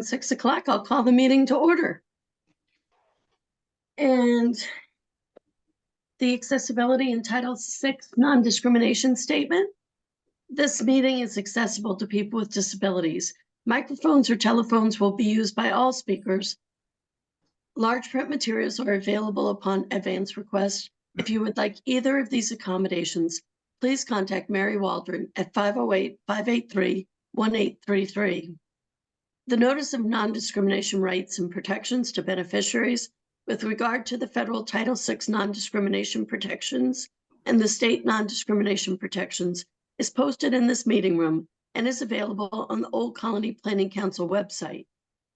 6 o'clock. I'll call the meeting to order. And the accessibility in Title VI non-discrimination statement. This meeting is accessible to people with disabilities. Microphones or telephones will be used by all speakers. Large print materials are available upon advance request. If you would like either of these accommodations, please contact Mary Waldron at 508-583-1833. The Notice of Non-Discrimination Rights and Protections to Beneficiaries with regard to the federal Title VI non-discrimination protections and the state non-discrimination protections is posted in this meeting room and is available on the Old Colony Planning Council website.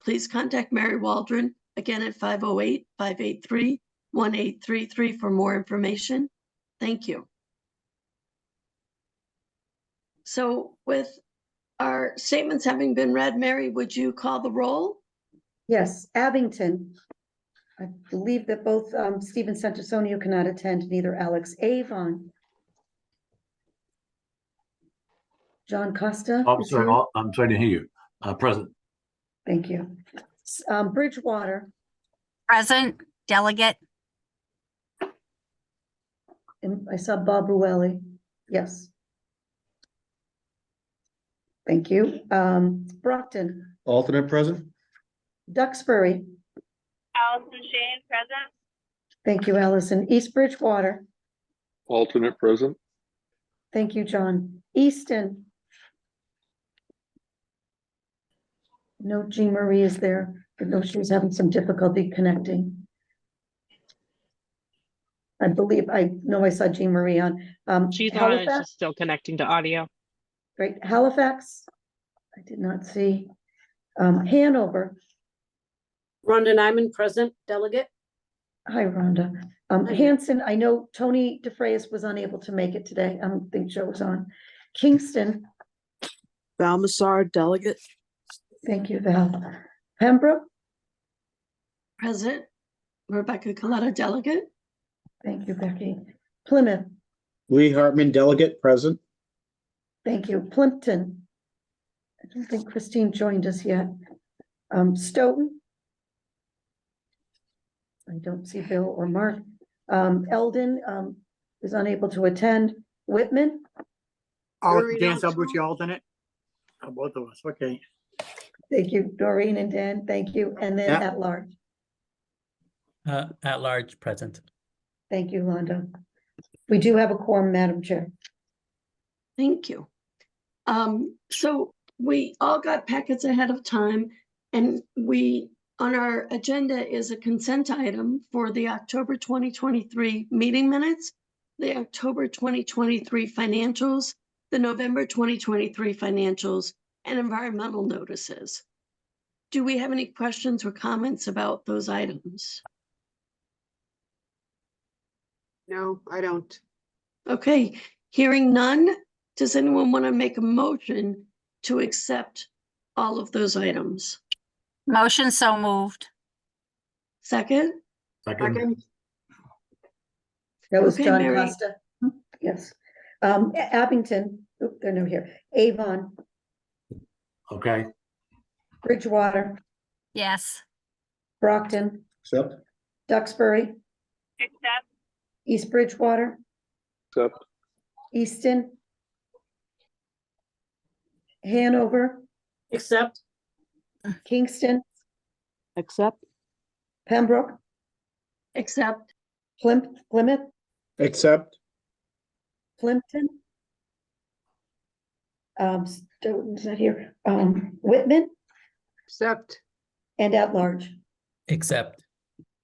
Please contact Mary Waldron again at 508-583-1833 for more information. Thank you. So with our statements having been read, Mary, would you call the roll? Yes, Abington. I believe that both Stephen Santasonio cannot attend, neither Alex. Avon. John Costa. I'm sorry, I'm trying to hear you. Present. Thank you. Bridgewater. Present. Delegate. And I saw Bob Ruelli. Yes. Thank you. Brockton. Alternate present. Duxbury. Allison Shane, present. Thank you, Allison. East Bridgewater. Alternate present. Thank you, John. Easton. No, Jean Marie is there. I know she was having some difficulty connecting. I believe, I know I saw Jean Marie on. She's on, it's Halifax? just still connecting to audio. Great. Halifax. I did not see. Hanover. Rhonda Nyman, present. Delegate. Hi, Rhonda. Hanson, I know Tony DeFrayis was unable to make it today. I don't think Joe was on. Kingston. Val Massar, delegate. Thank you, Val. Pembroke. Present. Rebecca Coletta, delegate. Thank you, Becky. Plymouth. Lee Hartman, delegate, present. Thank you. Plimpton. I don't think Christine joined us yet. Stoughton. I don't see Bill or Mark. Eldon is unable to attend. Whitman. Dan Subucci, alternate. Oh, both of us. Okay. Thank you, Doreen and Dan. Thank you. And then Yeah. at large. At large, present. Thank you, Londo. We do have a quorum, Madam Chair. Thank you. So we all got packets ahead of time, and on our agenda is a consent item for the October 2023 meeting minutes, the October 2023 financials, the November 2023 financials, and environmental notices. Do we have any questions or comments about those items? No, I don't. Okay, hearing none, does anyone want to make a motion to accept all of those items? Motion so moved. Second? Second. That was Okay, John Mary. Costa. Yes. Abington, they're no here. Avon, Okay. Bridgewater, Yes. Brockton, Accept. Duxbury, Accept. East Bridgewater, Accept. Easton, Hanover, Accept. Kingston, Accept. Pembroke, Accept. Plymouth, Accept. Plimpton. Stoughton's not here. Whitman Accept. and at large. Accept.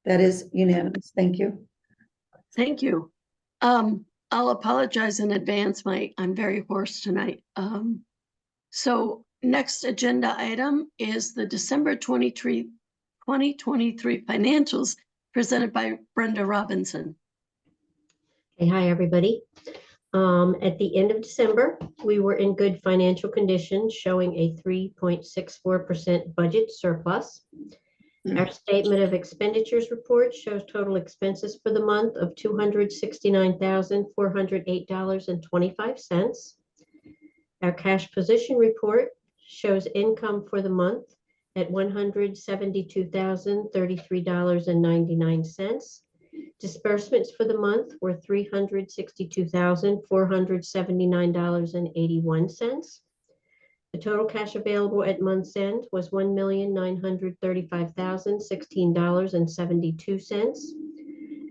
That is unanimous. Thank you. Thank you. I'll apologize in advance. I'm very hoarse tonight. So next agenda item is the December 2023 financials presented by Brenda Robinson. Hey, hi, everybody. At the end of December, we were in good financial condition, showing a 3.64% budget surplus. Our statement of expenditures report shows total expenses for the month of $269,408.25. Our cash position report shows income for the month at $172,033.99. Disbursements for the month were $362,479.81. The total cash available at month's end was $1,935,016.72.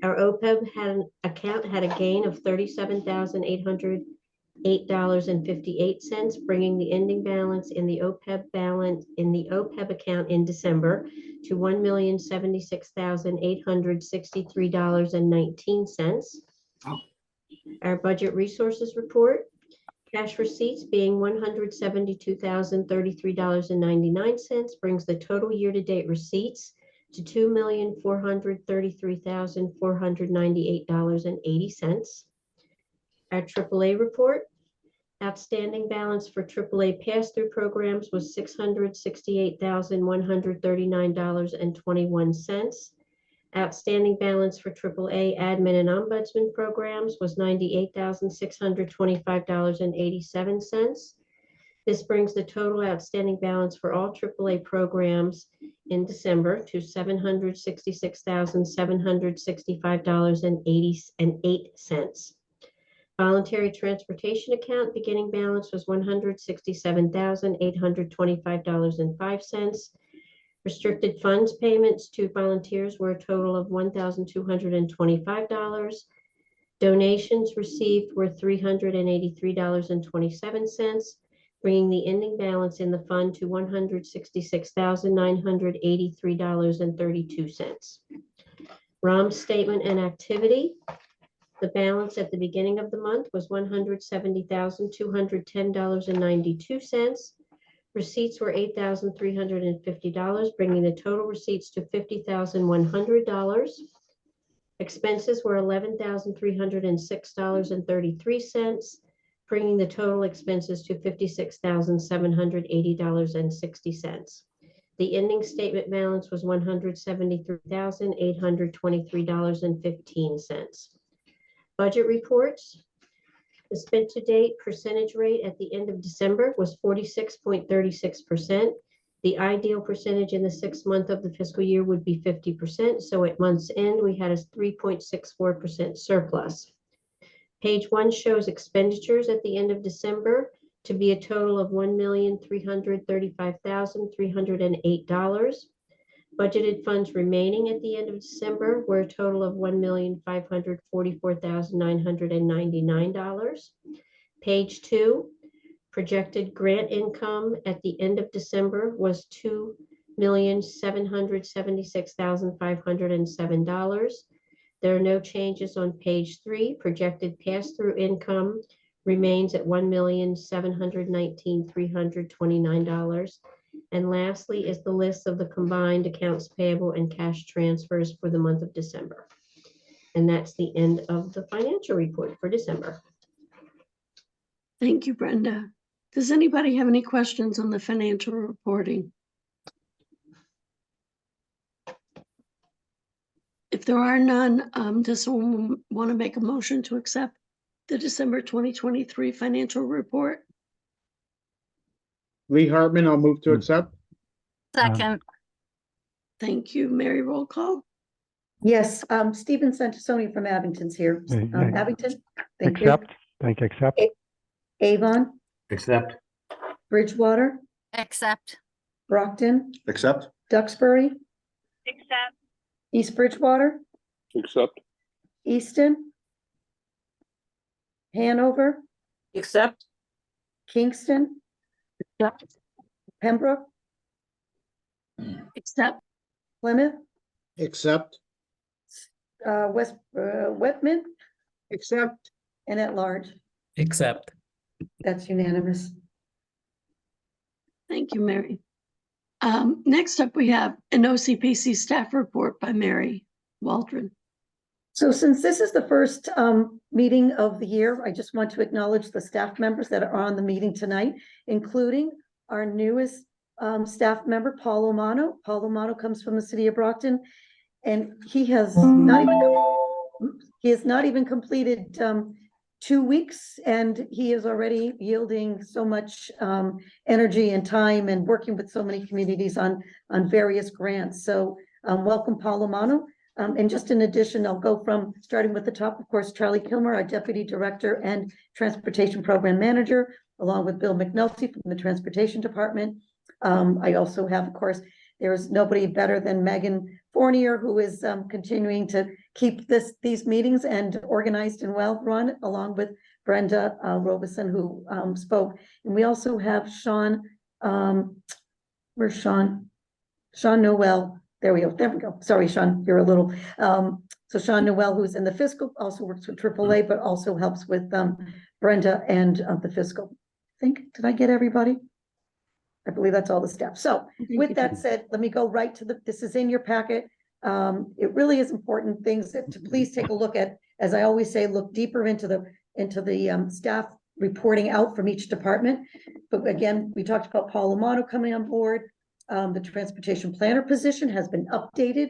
Our OPEB account had a gain of $37,808.58, bringing the ending balance in the OPEB account in December to $1,076,863.19. Our budget resources report. Cash receipts being $172,033.99 brings the total year-to-date receipts to $2,433,498.80. Our AAA report. Outstanding balance for AAA pass-through programs was $668,139.21. Outstanding balance for AAA admin and ombudsman programs was $98,625.87. This brings the total outstanding balance for all AAA programs in December to $766,765.08. Voluntary transportation account beginning balance was $167,825.05. Restricted funds payments to volunteers were a total of $1,225. Donations received were $383.27, bringing the ending balance in the fund to $166,983.32. ROM statement and activity. The balance at the beginning of the month was $170,210.92. Receipts were $8,350, bringing the total receipts to $50,100. Expenses were $11,306.33, bringing the total expenses to $56,780.60. The ending statement balance was $173,823.15. Budget reports. The spent to date percentage rate at the end of December was 46.36%. The ideal percentage in the 6th month of the fiscal year would be 50%. So at month's end, we had a 3.64% surplus. Page 1 shows expenditures at the end of December to be a total of $1,335,308. Budgeted funds remaining at the end of December were a total of $1,544,999. Page 2, projected grant income at the end of December was $2,776,507. There are no changes on page 3. Projected pass-through income remains at $1,719,329. And lastly is the list of the combined accounts payable and cash transfers for the month of December. And that's the end of the financial report for December. Thank you, Brenda. Does anybody have any questions on the financial reporting? If there are none, does someone want to make a motion to accept the December 2023 financial report? Lee Hartman, I'll move to accept. Second, Thank you. Mary, roll call. Yes, Stephen Santasoni from Abington's here. Abington, thank you. Accept. Avon, Accept. Bridgewater, accept, Brockton, Accept. Duxbury, Accept. East Bridgewater, Accept. Easton, Hanover, Accept. Kingston, Pembroke, Accept. Plymouth, Accept. Whitman, Accept. and at large. accept, That's unanimous. Thank you, Mary. Next up, we have an OCPC staff report by Mary Waldron. So since this is the first meeting of the year, I just want to acknowledge the staff members that are on the meeting tonight, including our newest staff member, Paul Omano. Paul Omano comes from the city of Brockton, and he has not even completed 2 weeks, and he is already yielding so much energy and time and working with so many communities on various grants. So welcome, Paul Romano. And just in addition, I'll go from starting with the top, of course, Charlie Kilmer, our Deputy Director and Transportation Program Manager, along with Bill McNulty from the Transportation Department. I also have, of course, there's nobody better than Megan Fournier, who is continuing to keep these meetings and organized and well run, along with Brenda Robeson, who spoke. And we also have Sean, where's Sean? Sean Noel. There we go. There we go. Sorry, Sean, you're a little. So Sean Noel, who's in the fiscal, also works with AAA, but also helps with Brenda and the fiscal. Did I get everybody? I believe that's all the staff. So with that said, let me go right to this is in your packet. It really is important things to please take a look at. As I always say, look deeper into the staff reporting out from each department. But again, we talked about Paul Romano coming on board. The transportation planner position has been updated.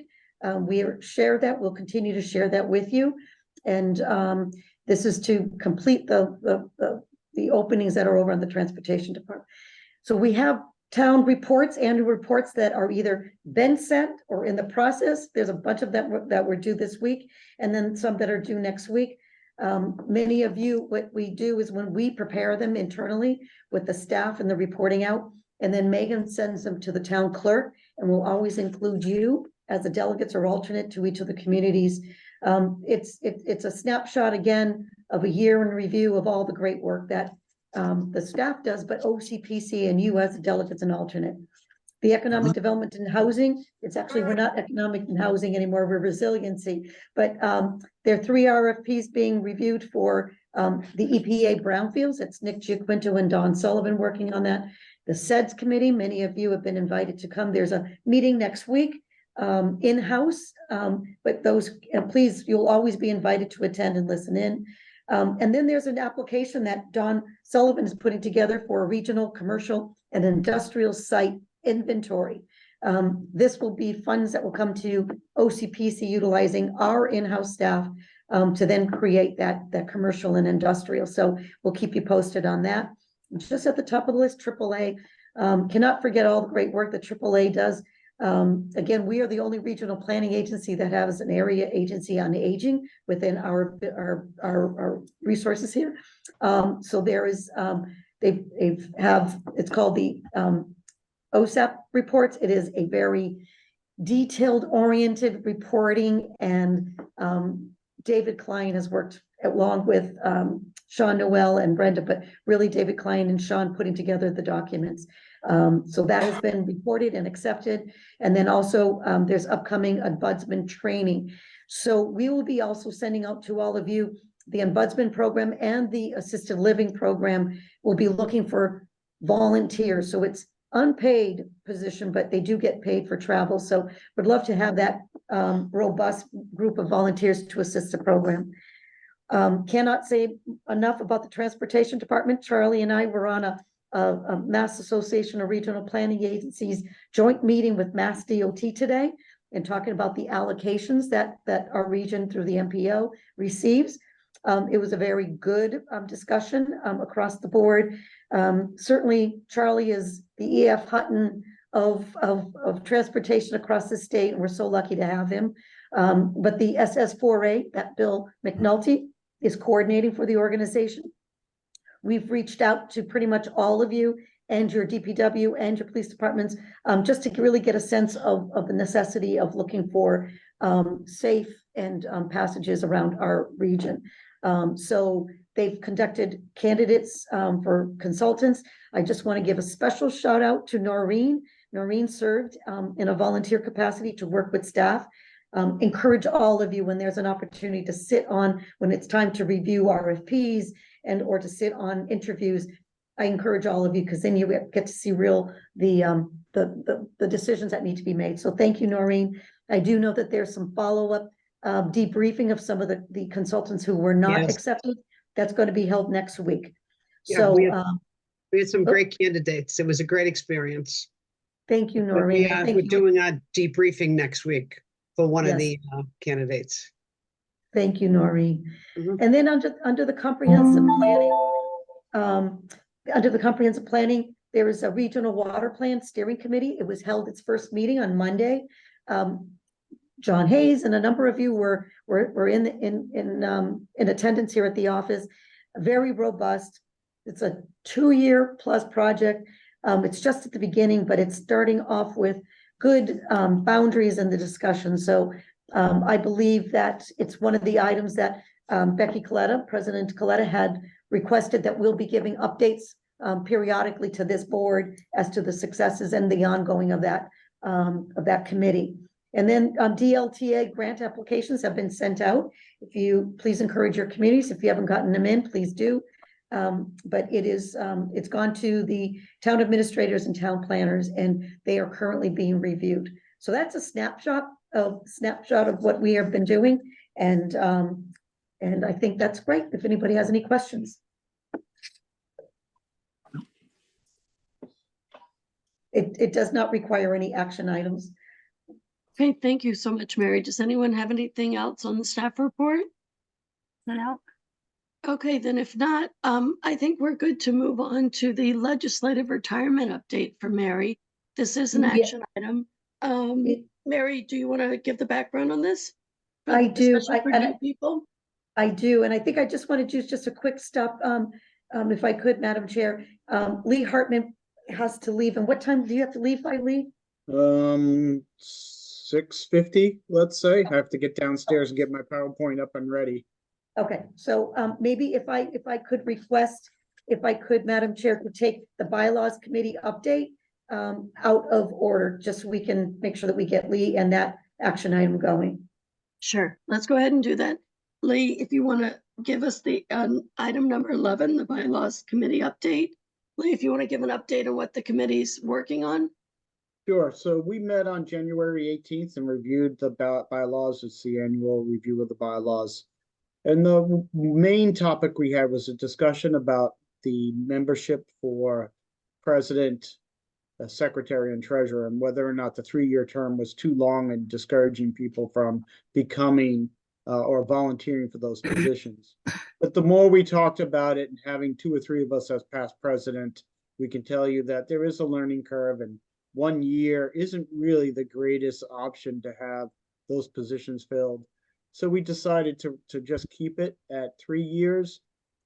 We shared that. We'll continue to share that with you. And this is to complete the openings that are over on the transportation department. So we have town reports, annual reports that are either been sent or in the process. There's a bunch of them that were due this week, and then some that are due next week. Many of you, what we do is when we prepare them internally with the staff and the reporting out, and then Megan sends them to the town clerk, and we'll always include you as the delegates or alternate to each of the communities. It's a snapshot again of a year in review of all the great work that the staff does, but OCPC and you as delegates and alternate. The economic development and housing, it's actually, we're not economic and housing anymore, we're resiliency. But there are 3 RFPs being reviewed for the EPA brownfields. It's Nick Giaquinto and Don Sullivan working on that. The SEDS committee, many of you have been invited to come. There's a meeting next week in-house, but those, please, you'll always be invited to attend and listen in. And then there's an application that Don Sullivan is putting together for a regional, commercial, and industrial site inventory. This will be funds that will come to OCPC utilizing our in-house staff to then create that commercial and industrial. So we'll keep you posted on that. Just at the top of the list, AAA. Cannot forget all the great work that AAA does. Again, we are the only regional planning agency that has an area agency on aging within our resources here. So there is, it's called the OSAP reports. It is a very detailed oriented reporting, and David Klein has worked along with Sean Noel and Brenda, but really David Klein and Sean putting together the documents. So that has been reported and accepted. And then also there's upcoming ombudsman training. So we will be also sending out to all of you the ombudsman program and the assisted living program. Will be looking for volunteers. So it's unpaid position, but they do get paid for travel. So would love to have that robust group of volunteers to assist the program. Cannot say enough about the transportation department. Charlie and I were on a Mass Association of Regional Planning Agencies joint meeting with Mass DOT today, and talking about the allocations that our region through the MPO receives. It was a very good discussion across the board. Certainly Charlie is the EF Hutton of transportation across the state, and we're so lucky to have him. But the SS4A, that Bill McNulty, is coordinating for the organization. We've reached out to pretty much all of you and your DPW and your police departments, just to really get a sense of the necessity of looking for safe and passages around our region. So they've conducted candidates for consultants. I just want to give a special shout out to Noreen. Noreen served in a volunteer capacity to work with staff. Encourage all of you when there's an opportunity to sit on, when it's time to review RFPs and or to sit on interviews. I encourage all of you, because then you get to see the decisions that need to be made. So thank you, Noreen. I do know that there's some follow-up debriefing of some of the consultants who were not accepted. That's going to be held next week. Yeah, So we had some great candidates. It was a great experience. thank you, Noreen. We're doing a debriefing next week for one of Yes. the candidates. Thank you, Noreen. Mhm. And then under the comprehensive planning, under the comprehensive planning, there is a regional water plan steering committee. It was held its first meeting on Monday. John Hayes and a number of you were in attendance here at the office. Very robust. It's a 2-year plus project. It's just at the beginning, but it's starting off with good boundaries in the discussion. So I believe that it's one of the items that Becky Coletta, President Coletta, had requested that we'll be giving updates periodically to this board as to the successes and the ongoing of that committee. And then DLTA grant applications have been sent out. If you please encourage your communities, if you haven't gotten them in, please do. But it's gone to the town administrators and town planners, and they are currently being reviewed. So that's a snapshot of what we have been doing. And I think that's great. If anybody has any questions. It does not require any action items. Okay, thank you so much, Mary. Does anyone have anything else on the staff report? No. Okay, then if not, I think we're good to move on to the legislative retirement update for Mary. This is an Yeah. action item. It- Mary, do you want to give the background on this? I do. Especially for new people? I do, and I think I just want to do just a quick stop, if I could, Madam Chair. Lee Hartman has to leave, and what time do you have to leave by, Lee? 6:50, let's say. I have to get downstairs and get my PowerPoint up and ready. Okay, so maybe if I could request, if I could, Madam Chair, to take the bylaws committee update out of order, just so we can make sure that we get Lee and that action item going. Sure, let's go ahead and do that. Lee, if you want to give us the item number 11, the bylaws committee update. Lee, if you want to give an update on what the committee's working on. Sure. So we met on January 18th and reviewed the bylaws. It's the annual review of the bylaws. And the main topic we had was a discussion about the membership for president, secretary, and treasurer, and whether or not the 3-year term was too long and discouraging people from becoming or volunteering for those positions. But the more we talked about it, and having 2 or 3 of us as past president, we can tell you that there is a learning curve, and 1 year isn't really the greatest option to have those positions filled. So we decided to just keep it at 3 years.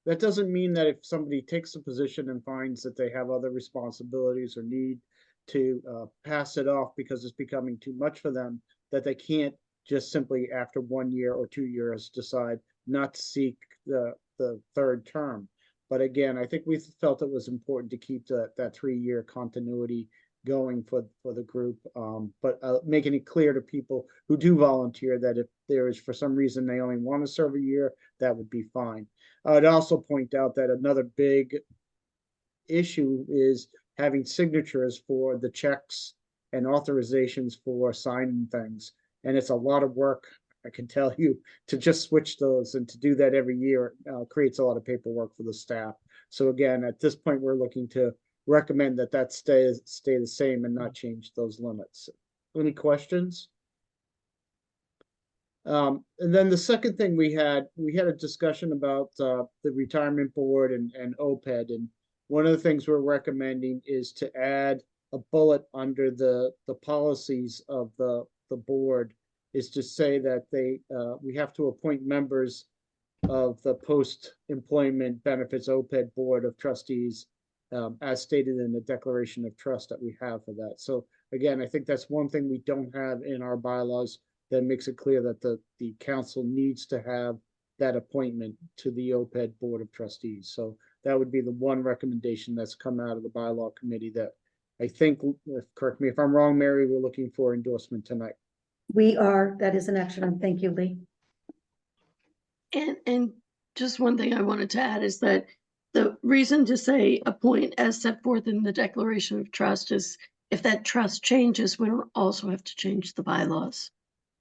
That doesn't mean that if somebody takes a position and finds that they have other responsibilities or need to pass it off because it's becoming too much for them, that they can't just simply after 1 year or 2 years decide not to seek the 3rd term. But again, I think we felt it was important to keep that 3-year continuity going for the group, but making it clear to people who do volunteer that if there is for some reason they only want to serve a year, that would be fine. I'd also point out that another big issue is having signatures for the checks and authorizations for signing things, and it's a lot of work, I can tell you, to just switch those, and to do that every year creates a lot of paperwork for the staff. So again, at this point, we're looking to recommend that stay the same and not change those limits. Any questions? And then the second thing we had a discussion about the retirement board and OPED, and one of the things we're recommending is to add a bullet under the policies of the board, is to say that we have to appoint members of the post-employment benefits OPED board of trustees, as stated in the declaration of trust that we have for that. So again, I think that's one thing we don't have in our bylaws that makes it clear that the council needs to have that appointment to the OPED board of trustees. So that would be the one recommendation that's come out of the bylaw committee that I think, correct me if I'm wrong, Mary, we're looking for endorsement tonight. We are. That is an action item. Thank you, Lee. And just one thing I wanted to add is that the reason to say appoint as set forth in the declaration of trust is if that trust changes, we don't also have to change the bylaws.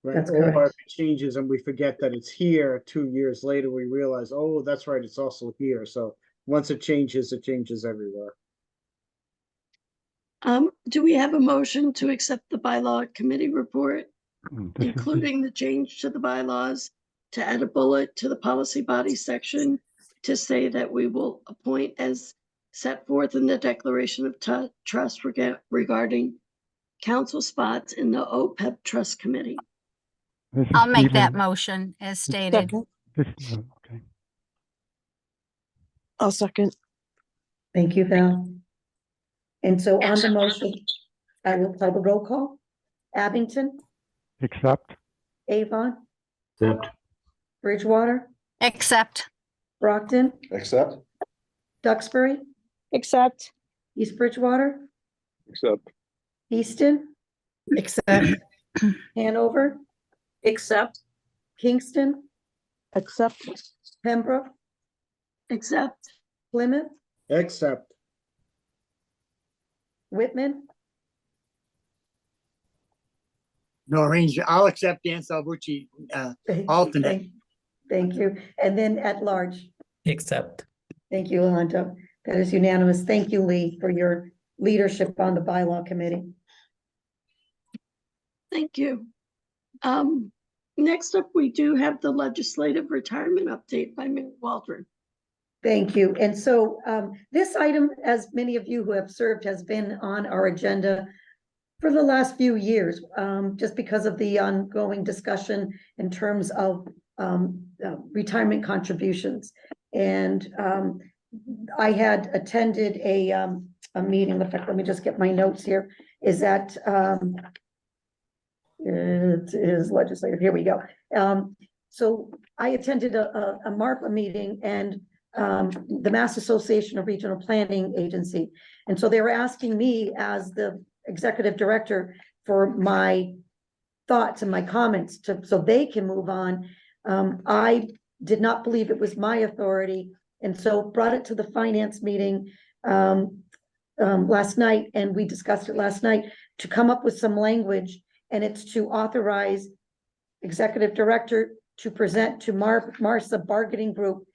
Right. That's Or if correct. it changes and we forget that it's here 2 years later, we realize, oh, that's right, it's also here. So once it changes everywhere. Do we have a motion to accept the bylaw committee report, including the change to the bylaws to add a bullet to the policy body section to say that we will appoint as set forth in the declaration of trust regarding council spots in the OPEB trust committee. This is I'll make that Stephen. motion as stated. Okay. I'll second. Thank you, Val. And so on the motion, I will call the roll call. Abington, Accept. Avon, Accept. Bridgewater, Accept. Brockton, Accept. Duxbury, Accept. East Bridgewater, Accept. Easton, Accept. Hanover, Accept. Kingston, Accept. Pembroke, Except, Plymouth, Accept. Whitman, Noreen, I'll accept Dan Salvucci, alternate. Thank you. And then at large. Accept. Thank you, Alonso. That is unanimous. Thank you, Lee, for your leadership on the bylaw committee. thank you. Next up, we do have the legislative retirement update by Mary Waldron. Thank you. And so this item, as many of you who have served, has been on our agenda for the last few years, just because of the ongoing discussion in terms of retirement contributions. And I had attended a meeting. In fact, let me just get my notes here. Is that it is legislative. Here we go. So I attended a MARPA meeting and the Mass Association of Regional Planning Agency. And so they were asking me as the executive director for my thoughts and my comments so they can move on. I did not believe it was my authority, and so brought it to the finance meeting last night, and we discussed it last night to come up with some language, and it's to authorize executive director to present to MARSA bargaining group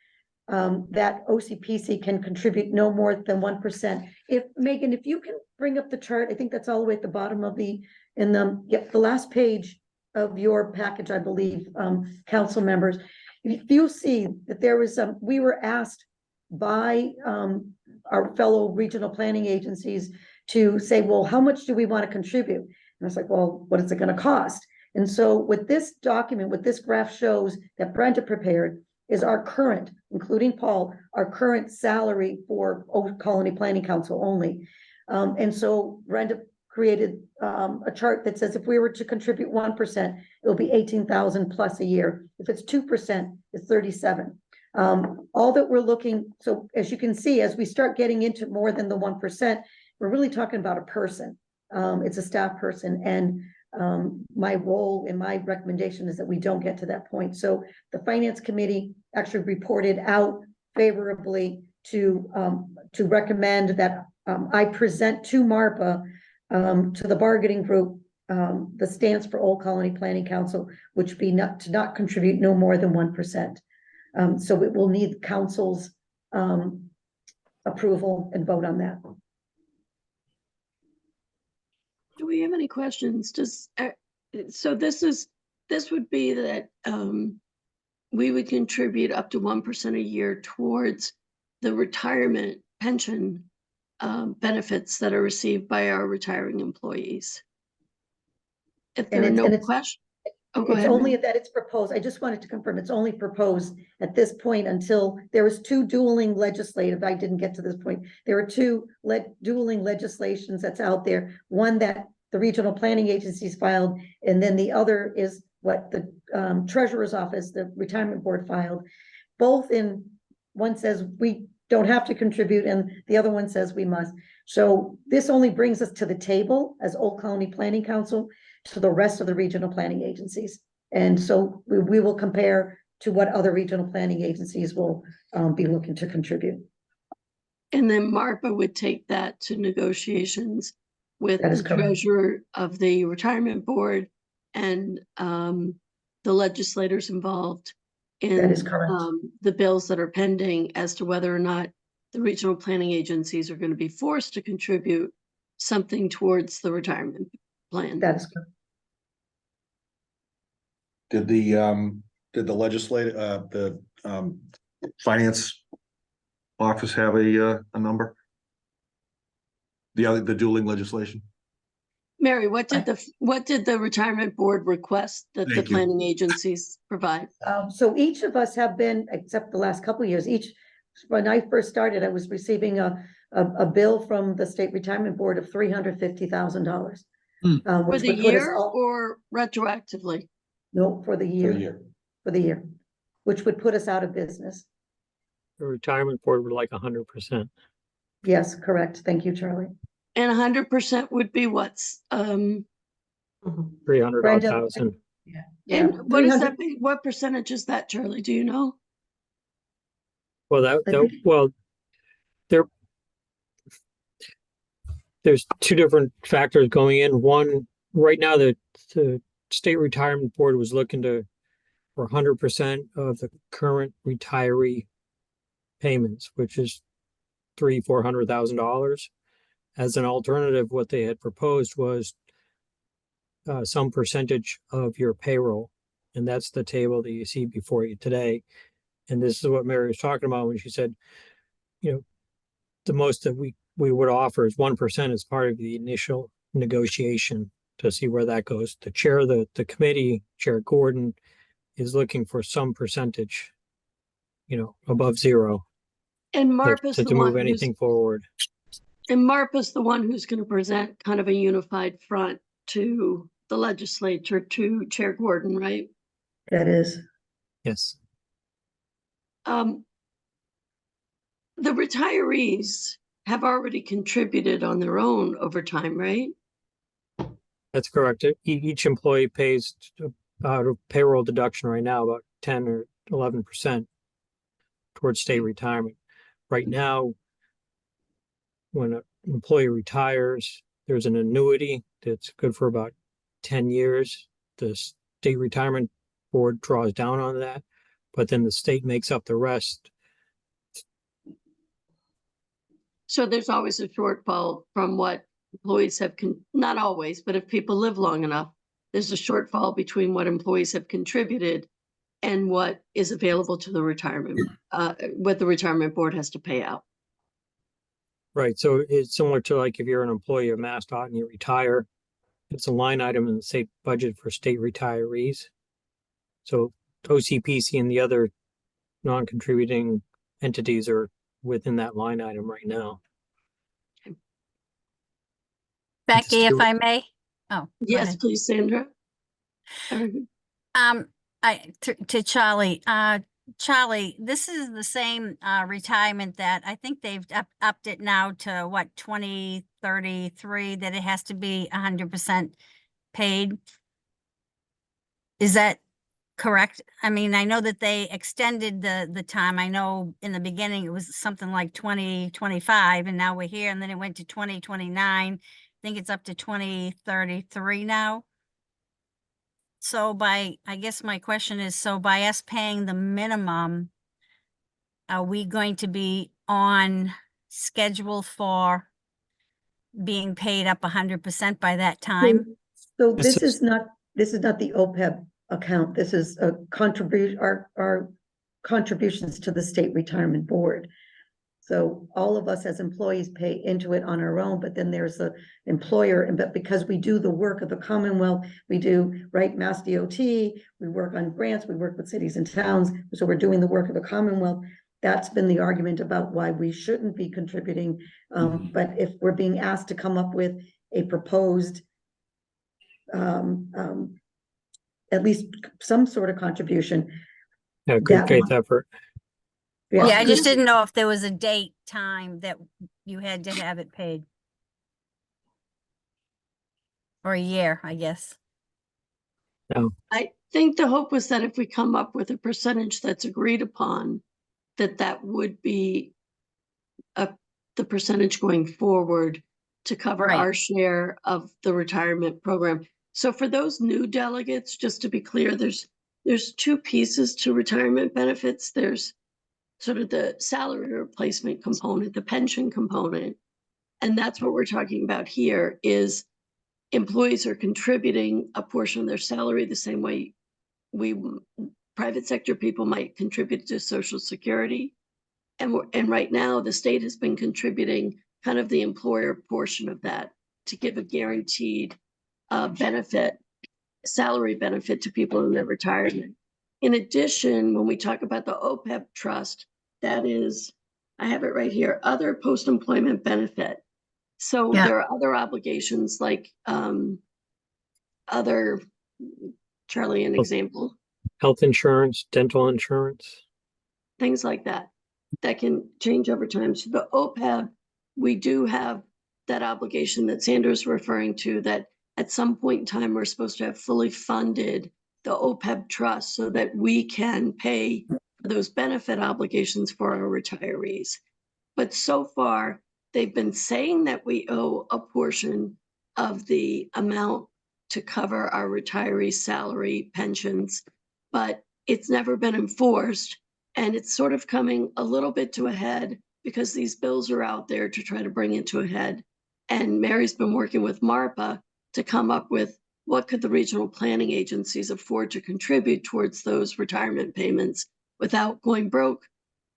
that OCPC can contribute no more than 1%. If Megan, if you can bring up the chart, I think that's all the way at the bottom of the last page of your package, I believe, council members. If you see that there was we were asked by our fellow regional planning agencies to say, well, how much do we want to contribute? And I was like, well, what is it going to cost? And so with this document, what this graph shows that Brenda prepared is our current, including Paul, our current salary for Old Colony Planning Council only. And so Brenda created a chart that says if we were to contribute 1%, it'll be 18,000 plus a year. If it's 2%, it's 37. All that we're looking, so as you can see, as we start getting into more than the 1%, we're really talking about a person. It's a staff person, and my role and my recommendation is that we don't get to that point. So the finance committee actually reported out favorably to recommend that I present to MARPA, to the bargaining group, the stance for Old Colony Planning Council, which be to not contribute no more than 1%. So it will need council's approval and vote on that. Do we have any questions? So this would be that we would contribute up to 1% a year towards the retirement pension benefits that are received by our retiring employees. If there are no questions, oh, go it's ahead. Only that it's proposed. I just wanted to confirm it's only proposed at this point until there was two dueling legislative. I didn't get to this point. There are two dueling legislations that's out there. One that the regional planning agencies filed, and then the other is what the treasurer's office, the retirement board filed. Both in one says we don't have to contribute, and the other one says we must. So this only brings us to the table as Old Colony Planning Council to the rest of the regional planning agencies. And so we will compare to what other regional planning agencies will be looking to contribute. And then MARPA would take that to negotiations with the treasurer of the retirement board and the legislators involved in the bills that are pending as to whether or not the regional planning agencies are going to be forced to contribute something towards the retirement plan. That is correct. Did the did the legislative, finance office have a number? The dueling legislation? Mary, what did the retirement board request that the Thank you. planning agencies provide? So each of us have been, except the last couple of years, when I first started, I was receiving a bill from the State Retirement Board of $350,000. For Which the would put us year all, or retroactively? no, for the For year, the year. for the year, which would put us out of business. The retirement board would like 100%. Yes, correct. Thank you, Charlie. And 100% would be what's, Mhm. 300,000. Yeah. and what is 300 that, what percentage is that, Charlie? Do you know? Well, I think- there's two different factors going in. One, right now, the state retirement board was looking for 100% of the current retiree payments, which is $400,000. As an alternative, what they had proposed was some percentage of your payroll, and that's the table that you see before you today. And this is what Mary was talking about when she said, the most that we would offer is 1% as part of the initial negotiation to see where that goes. The chair of the committee, Chair Gordon, is looking for some percentage, above zero And MARPA's to the one move anything forward. And MARPA's the one who's going to present kind of a unified front to the legislature, to Chair Gordon, right? That is, Yes. The retirees have already contributed on their own over time, right? That's correct. Each employee pays out of payroll deduction right now about 10 or 11% towards state retirement. Right now, when an employee retires, there's an annuity that's good for about 10 years. The state retirement board draws down on that, but then the state makes up the rest. So there's always a shortfall from what employees have, not always, but if people live long enough, there's a shortfall between what employees have contributed and what is available to the retirement, what the retirement board has to pay out. Right. So it's similar to like if you're an employee of MassDOT and you retire, it's a line item in the state budget for state retirees. So OCPC and the other non-contributing entities are within that line item right now. Becky, if Stuart. I may. Oh, go Yes, ahead. please, Sandra. To Charlie, Charlie, this is the same retirement that I think they've upped it now to what, 2033, that it has to be 100% paid. Is that correct? I mean, I know that they extended the time. I know in the beginning it was something like 2025, and now we're here, and then it went to 2029. I think it's up to 2033 now. So I guess my question is, so by us paying the minimum, are we going to be on schedule for being paid up 100% by that time? so This this is not the OPEB account. This is a contribution, our contributions to the State Retirement Board. So all of us as employees pay into it on our own, but then there's the employer, but because we do the work of the Commonwealth, we do, right, Mass DOT, we work on grants, we work with cities and towns, so we're doing the work of the Commonwealth. That's been the argument about why we shouldn't be contributing. But if we're being asked to come up with a proposed, at least some sort of contribution. Yeah, good that faith one- effort. Yeah, I just good- didn't know if there was a date time that you had to have it paid. Or a year, I guess. I think the hope was that if we come up with a percentage that's agreed upon, that would be the percentage going forward to cover Right. our share of the retirement program. So for those new delegates, just to be clear, there's two pieces to retirement benefits. There's sort of the salary replacement component, the pension component. And that's what we're talking about here is employees are contributing a portion of their salary the same way we private sector people might contribute to Social Security. And right now, the state has been contributing kind of the employer portion of that to give a guaranteed benefit, salary benefit to people in their retirement. In addition, when we talk about the OPEB trust, that is, I have it right here, other post-employment benefit. So Yeah. there are other obligations like other, Charlie, an example, Health insurance, dental insurance. things like that, that can change over time. So the OPEB, we do have that obligation that Sandra's referring to, that at some point in time, we're supposed to have fully funded the OPEB trust so that we can pay for those benefit obligations for our retirees. But so far, they've been saying that we owe a portion of the amount to cover our retirees' salary, pensions, but it's never been enforced. And it's sort of coming a little bit to a head because these bills are out there to try to bring it to a head. And Mary's been working with MARPA to come up with what could the regional planning agencies afford to contribute towards those retirement payments without going broke.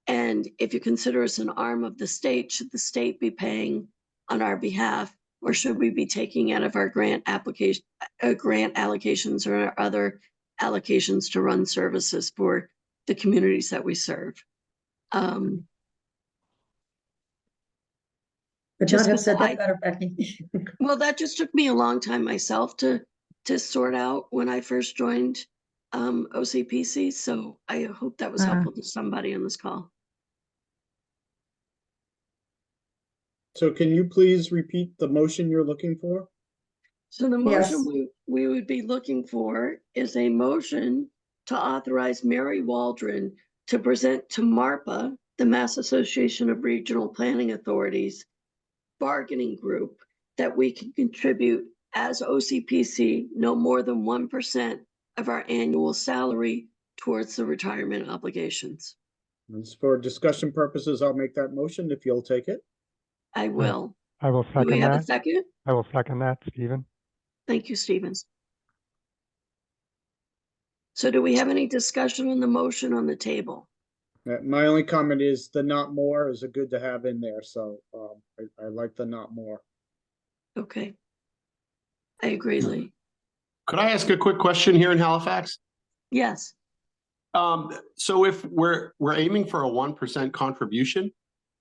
And if you consider us an arm of the state, should the state be paying on our behalf, or should we be taking out of our grant allocations or our other allocations to run services for the communities that we serve? Could Just not have 'cause said I- that better, Becky. Well, that just took me a long time myself to sort out when I first joined OCPC. So I hope that was helpful to somebody on this call. So can you please repeat the motion you're looking for? So the Yes. motion we would be looking for is a motion to authorize Mary Waldron to present to MARPA, the Mass Association of Regional Planning Authorities, bargaining group, that we can contribute as OCPC no more than 1% of our annual salary towards the retirement obligations. And for discussion purposes, I'll make that motion if you'll take it. I will. I will Do we second have a that. second? I will second that, Stephen. Thank you, Stevens. So do we have any discussion on the motion on the table? My only comment is the not more is a good to have in there, so I like the not more. Okay. I agree, Lee. Could I ask a quick question here in Halifax? Yes. So if we're aiming for a 1% contribution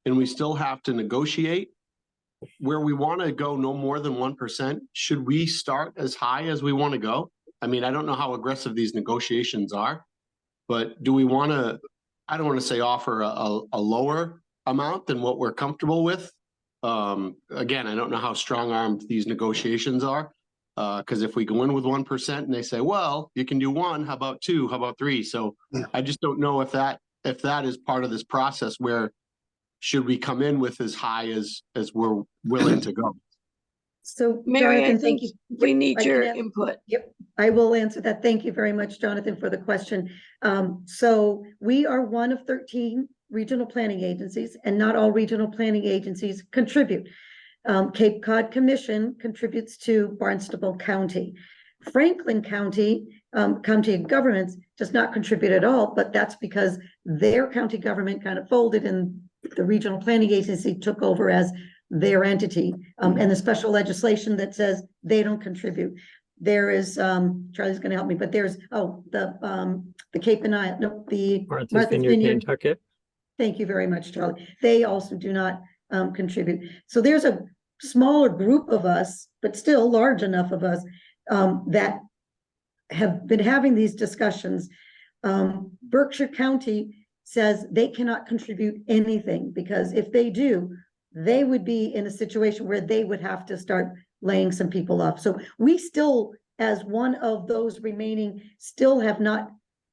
and we still have to negotiate where we want to go no more than 1%, should we start as high as we want to go? I mean, I don't know how aggressive these negotiations are, but do we want to, I don't want to say offer a lower amount than what we're comfortable with? Again, I don't know how strong-armed these negotiations are. Because if we go in with 1% and they say, well, you can do 1, how about 2, how about 3? So I just don't know if that is part of this process where should we come in with as high as we're willing to go? So Mary, I Jonathan, think thank you. we Yep, need I can your answer- input. Yep, I will answer that. Thank you very much, Jonathan, for the question. So we are one of 13 regional planning agencies, and not all regional planning agencies contribute. Cape Cod Commission contributes to Barnstable County. Franklin County, county governments does not contribute at all, but that's because their county government kind of folded and the regional planning agency took over as their entity. And the special legislation that says they don't contribute. There is, Charlie's gonna help me, but there's, the Cape and Isle, no, the Martha's Vineyard, Nantucket. Thank you very much, Charlie. They also do not contribute. So there's a smaller group of us, but still large enough of us, that have been having these discussions. Berkshire County says they cannot contribute anything because if they do, they would be in a situation where they would have to start laying some people off. So we still, as one of those remaining, still have not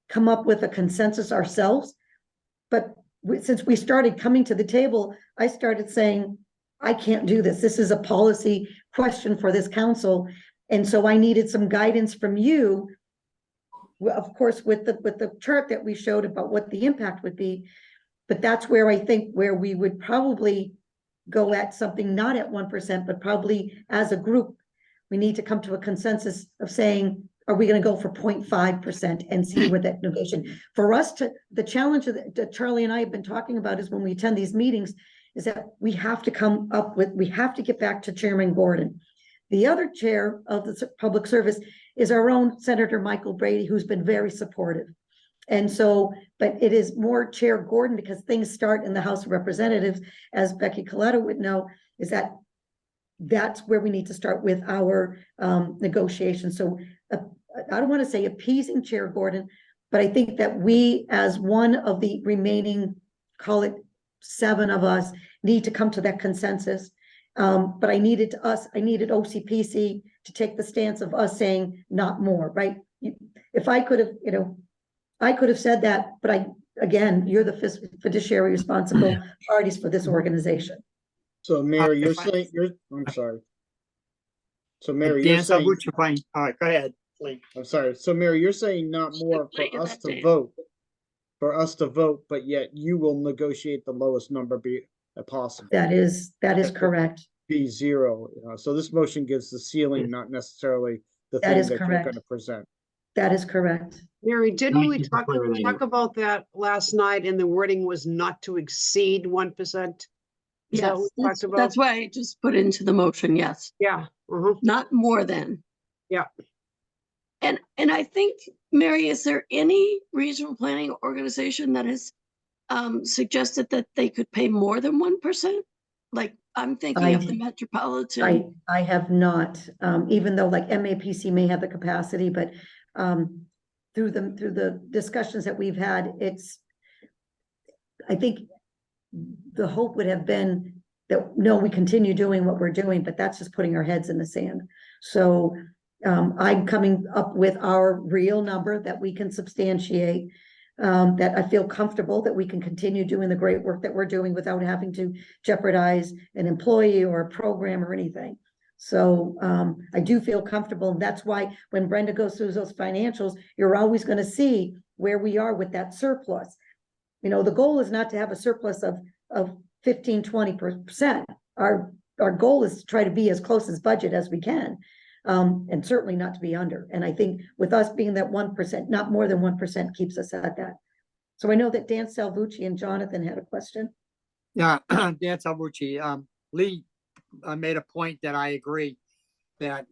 come up with a consensus ourselves. But since we started coming to the table, I started saying, I can't do this. This is a policy question for this council. And so I needed some guidance from you. Well, of course, with the chart that we showed about what the impact would be. But that's where I think where we would probably go at something not at 1%, but probably as a group, we need to come to a consensus of saying, are we gonna go for 0.5% and see where that negotiation? For us to, the challenge that Charlie and I have been talking about is when we attend these meetings, is that we have to come up with, we have to get back to Chairman Gordon. The other chair of the Public Service is our own Senator Michael Brady, who's been very supportive. And so, but it is more Chair Gordon, because things start in the House of Representatives, as Becky Coletta would know, is that that's where we need to start with our negotiations. So I don't want to say appeasing Chair Gordon, but I think that we, as one of the remaining, call it 7 of us, need to come to that consensus. But I needed OCPC to take the stance of us saying not more, right? If I could have, I could have said that, but again, you're the fiduciary responsible parties for this organization. So Mary, you're if I- saying, I'm sorry. So Mary, Dan you're saying, Salvucci, fine. All right, go ahead, Lee. I'm sorry. So Mary, you're saying not more Wait, for us that to day. vote. For us to vote, but yet you will negotiate the lowest number be possible. That is correct. Be 0. So this motion gives the ceiling, not necessarily the That thing is that you're correct. going to present. That is correct. Mary, didn't we Thank you for clarifying. talk about that last night and the wording was not to exceed 1%? Is that Yes, what we that's, talked about? that's why I just put into the motion, yes, Yeah. Uh-huh. not more than. Yeah. And I think, Mary, is there any regional planning organization that has suggested that they could pay more than 1%? Like, I'm thinking of the Metropolitan. I have not, even though like MAPC may have the capacity, but through the discussions that we've had, I think the hope would have been that, no, we continue doing what we're doing, but that's just putting our heads in the sand. So I'm coming up with our real number that we can substantiate, that I feel comfortable that we can continue doing the great work that we're doing without having to jeopardize an employee or a program or anything. So I do feel comfortable. And that's why when Brenda goes through those financials, you're always going to see where we are with that surplus. The goal is not to have a surplus of 15, 20%. Our goal is to try to be as close as budget as we can. And certainly not to be under. And I think with us being that 1%, not more than 1%, keeps us at that. So I know that Dan Salvucci and Jonathan had a question. Yeah, Dan Salvucci, Lee made a point that I agree that,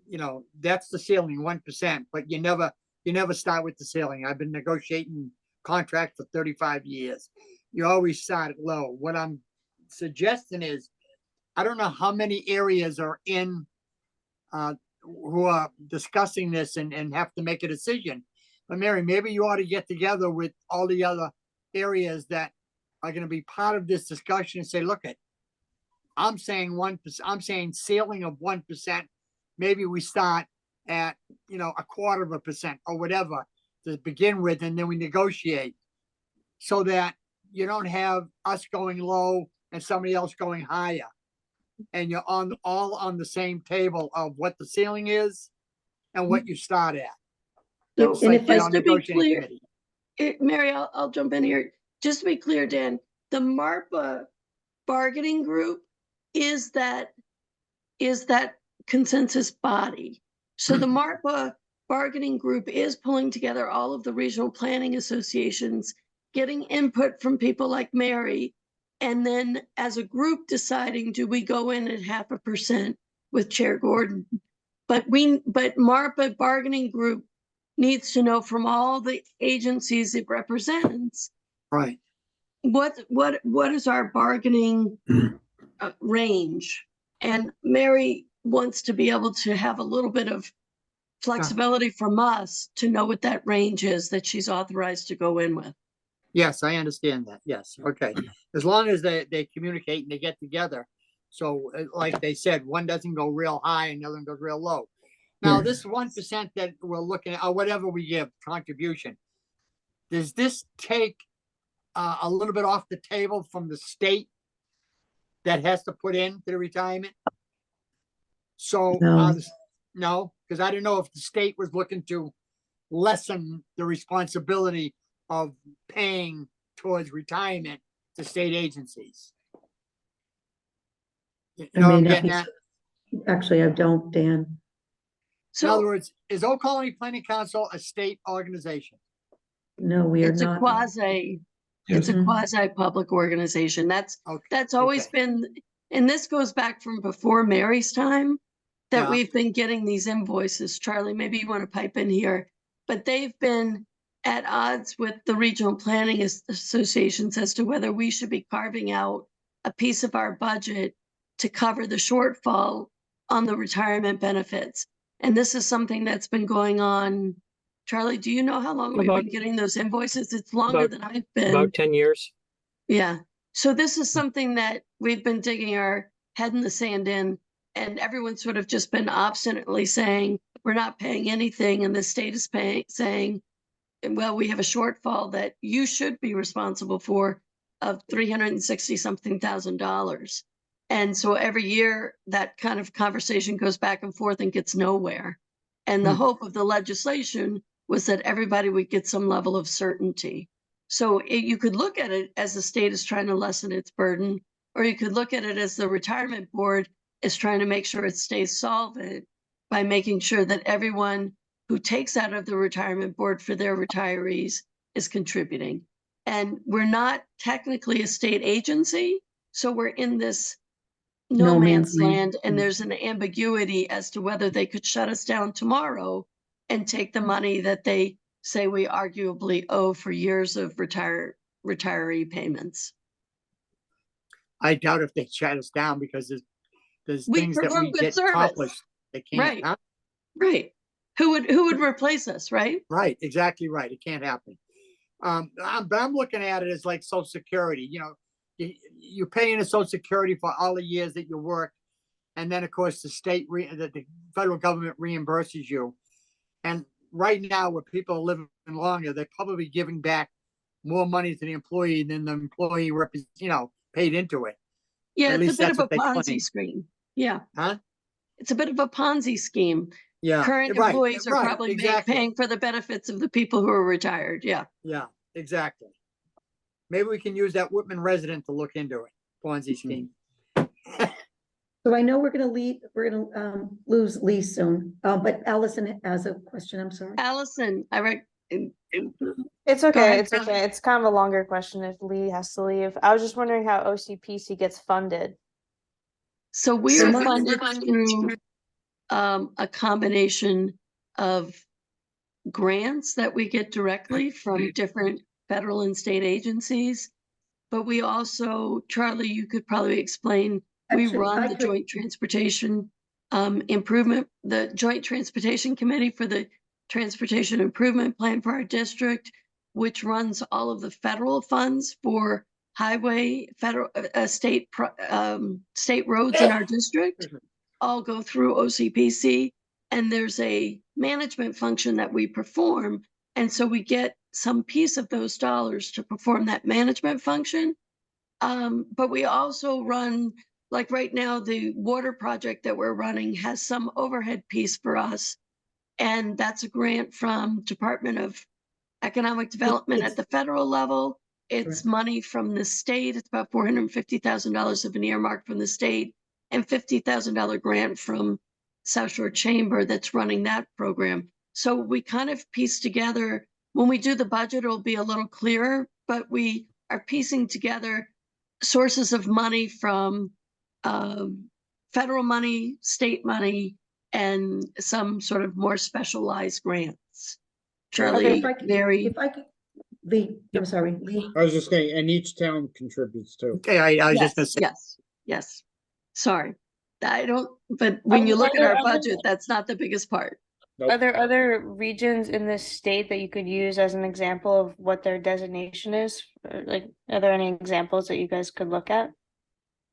that's the ceiling, 1%, but you never start with the ceiling. I've been negotiating contracts for 35 years. You always start low. What I'm suggesting is, I don't know how many areas are in, who are discussing this and have to make a decision. But Mary, maybe you ought to get together with all the other areas that are going to be part of this discussion and say, look, I'm saying 1%, I'm saying ceiling of 1%. Maybe we start at, 0.25% or whatever to begin with, and then we negotiate so that you don't have us going low and somebody else going higher. And you're all on the same table of what the ceiling is and what you start at. So, It's and like, if just to be negotiating clear, committee. Mary, I'll jump in here. Just to be clear, Dan, the MARPA bargaining group is that consensus body. So the MARPA bargaining group is pulling together all of the regional planning associations, getting input from people like Mary, and then as a group deciding, do we go in at 0.5% with Chair Gordon? But MARPA bargaining group needs to know from all the agencies it represents, Right. what is our bargaining range? And Mary wants to be able to have a little bit of flexibility from us to know what that range is that she's authorized to go in with. Yes, I understand that. Yes. Okay. As long as they communicate and they get together. So like they said, one doesn't go real high and the other one goes real low. Now, this 1% that we're looking at, or whatever we give contribution, does this take a little bit off the table from the state that has to put in to the retirement? So, no, because I didn't know if the state was looking to lessen the responsibility of paying towards retirement to state agencies. You know what I'm getting at? Actually, I don't, Dan. In other So words, is Old Colony Planning Council a state organization? No, we are it's a not. quasi, it's a Mhm. quasi-public organization. That's Okay, always okay. been, and this goes back from before Mary's time, that Yeah. we've been getting these invoices. Charlie, maybe you want to pipe in here, but they've been at odds with the regional planning associations as to whether we should be carving out a piece of our budget to cover the shortfall on the retirement benefits. And this is something that's been going on. Charlie, do you know how long we've About- been getting those invoices? It's longer about- than I've been. About 10 years. Yeah. So this is something that we've been digging our head in the sand in, and everyone's sort of just been obstinately saying, we're not paying anything, and the state is saying, well, we have a shortfall that you should be responsible for of $360-something thousand. And so every year that kind of conversation goes back and forth and gets nowhere. And the hope of the legislation was that everybody would get some level of certainty. So you could look at it as the state is trying to lessen its burden, or you could look at it as the retirement board is trying to make sure it stays solvent by making sure that everyone who takes out of the retirement board for their retirees is contributing. And we're not technically a state agency, so we're in this no man's land, and there's an ambiguity as to whether they could shut us down tomorrow and take the money that they say we arguably owe for years of retiree payments. I doubt if they shut us down because there's We things that perform we good get service. accomplished. They can't. Right. Huh? Right. Who would replace us, right? Right, exactly right. It can't happen. But I'm looking at it as like Social Security, you know, you're paying a Social Security for all the years that you work. And then of course the the federal government reimburses you. And right now where people are living longer, they're probably giving back more money to the employee than the employee paid into it. Yeah, At it's a least bit that's of a what they Ponzi claim. scheme. Yeah. Huh? It's a bit of a Ponzi scheme. Yeah. Current right, employees are right, probably exactly. paying for the benefits of the people who are retired. Yeah. Yeah, exactly. Maybe we can use that Whitman resident to look into it, Ponzi scheme. So I know we're gonna lose Lee soon, but Allison has a question, I'm sorry. Allison, It's Go okay. ahead. It's okay. It's kind of a longer question if Lee has to leave. I was just wondering how OCPC gets funded. So we So are my- funded through a combination of grants that we get directly from different federal and state agencies. But we also, Charlie, you could probably explain, we Actually, run I the could- Joint Transportation Improvement, the Joint Transportation Committee for the Transportation Improvement Plan for our district, which runs all of the federal funds for highway, federal, state roads in our district, all go through OCPC. And there's a management function that we perform. And so we get some piece of those dollars to perform that management function. But we also run, like right now, the water project that we're running has some overhead piece for us. And that's a grant from Department of Economic Development at the federal level. It's money from the state. It's about $450,000 of an earmark from the state and $50,000 grant from South Shore Chamber that's running that program. So we kind of piece together, when we do the budget, it'll be a little clearer, but we are piecing together sources of money from federal money, state money, and some sort of more specialized grants. Charlie, Mary. If I could, Lee, I'm sorry, Lee. I was just saying, and each town contributes too. Okay, I was just gonna say. Yes. Sorry. I don't, but when you look at our budget, that's not the biggest part. Nope. Are there other regions in this state that you could use as an example of what their designation is? Like, are there any examples that you guys could look at?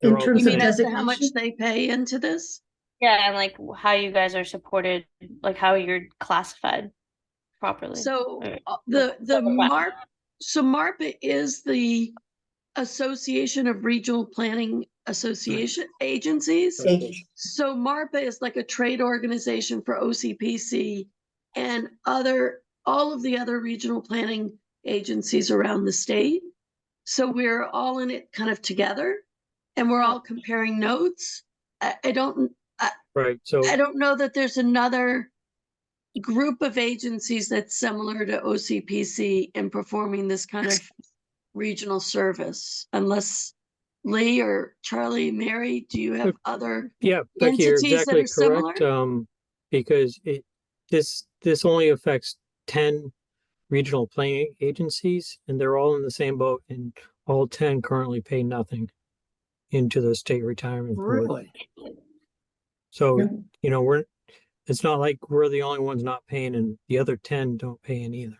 In terms You of mean as to how much designation? they pay into this? Yeah, and like how you guys are supported, like how you're classified properly. So Or- the MARPA is the Association of Regional Planning Association Agencies. So MARPA is like a trade organization for OCPC and all of the other regional planning agencies around the state. So we're all in it kind of together, and we're all comparing notes. I don't Right. So know that there's another group of agencies that's similar to OCPC in performing this kind of regional service, unless Lee or Charlie, Mary, do you have other? Yeah, Becky, you're Entities that exactly are correct. similar? Because this only affects 10 regional planning agencies, and they're all in the same boat, and all 10 currently pay nothing into the state retirement board. Really? So, Yeah. you know, it's not like we're the only ones not paying and the other 10 don't pay in either.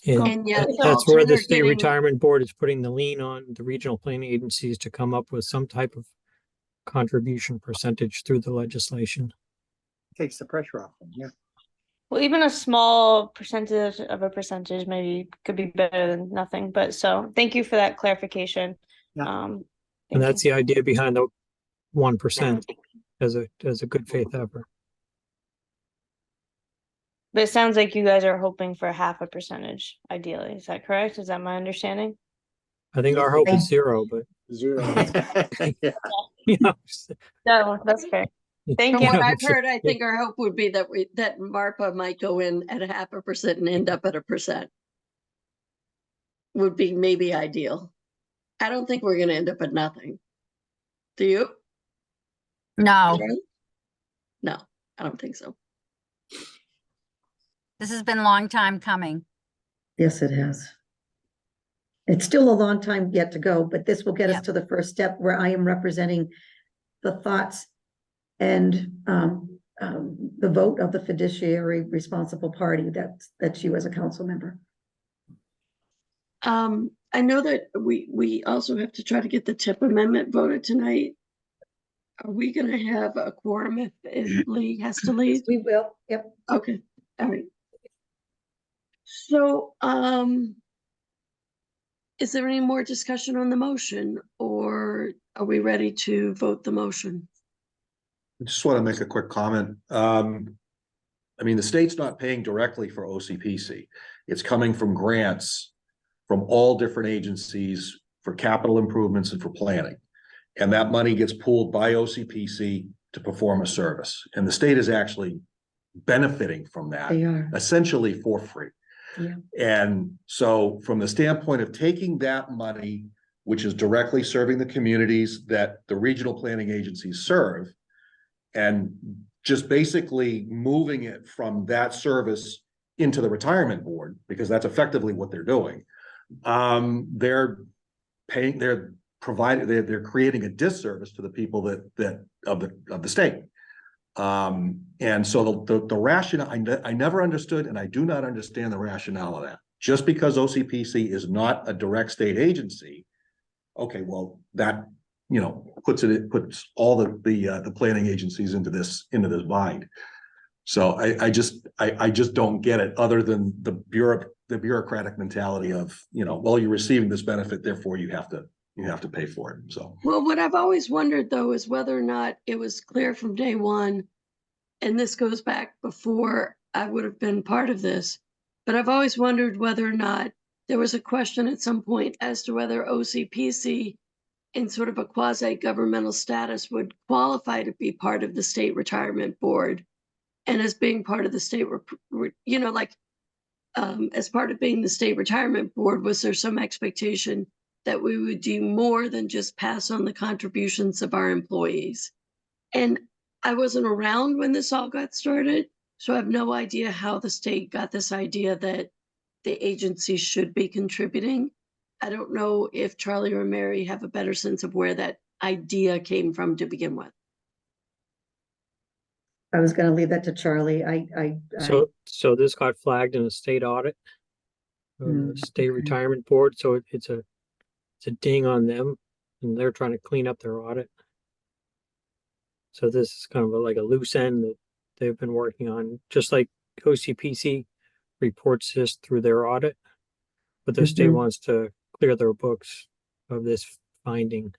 And yet that's where the they're state getting- retirement board is putting the lien on the regional planning agencies to come up with some type of contribution percentage through the legislation. Takes the pressure off them, yeah. Well, even a small percentage of a percentage maybe could be better than nothing, but so thank you for that clarification. Yeah. Thank And that's you. the idea behind the 1% as a good faith effort. But it sounds like you guys are hoping for half a percentage ideally. Is that correct? Is that my understanding? I think our hope is 0, but 0. Yeah. you know, No, that's fair. Thank From you. what I've heard, I think our hope would be that that MARPA might go in at 0.5% and end up at 1%. Would be maybe ideal. I don't think we're gonna end up at nothing. Do you? No, Charlie? No, I don't think so. this has been a long time coming. Yes, it has. It's still a long time yet to go, but this will get us Yep. to the first step where I am representing the thoughts and the vote of the fiduciary responsible party that's you as a council member. I know that we also have to try to get the TIP amendment voted tonight. Are we gonna have a quorum if Lee has to leave? We will, yep. Okay, all right. So, is there any more discussion on the motion, or are we ready to vote the motion? I just want to make a quick comment. I mean, the state's not paying directly for OCPC. It's coming from grants from all different agencies for capital improvements and for planning. And that money gets pooled by OCPC to perform a service. And the state is actually benefiting from that, They are. essentially for free. Yeah. And so from the standpoint of taking that money, which is directly serving the communities that the regional planning agencies serve, and just basically moving it from that service into the retirement board, because that's effectively what they're doing. They're creating a disservice to the people that of the state. And so the rationale, I never understood, and I do not understand the rationale of that. Just because OCPC is not a direct state agency, okay, well, that, you know, puts all the planning agencies into this bind. So I just don't get it, other than the bureaucratic mentality of, you know, well, you're receiving this benefit, therefore you have to pay for it. So. Well, what I've always wondered though is whether or not it was clear from day one, and this goes back before I would have been part of this, but I've always wondered whether or not there was a question at some point as to whether OCPC in sort of a quasi-governmental status would qualify to be part of the state retirement board. And as being part of the state, you know, like as part of being the state retirement board, was there some expectation that we would do more than just pass on the contributions of our employees? And I wasn't around when this all got started, so I have no idea how the state got this idea that the agencies should be contributing. I don't know if Charlie or Mary have a better sense of where that idea came from to begin with. I was gonna leave that to Charlie. So this got flagged in a state audit, state retirement board. So it's a ding on them, and they're trying to clean up their audit. So this is kind of like a loose end that they've been working on, just like OCPC reports this through their audit, but the state wants to clear their books of this finding.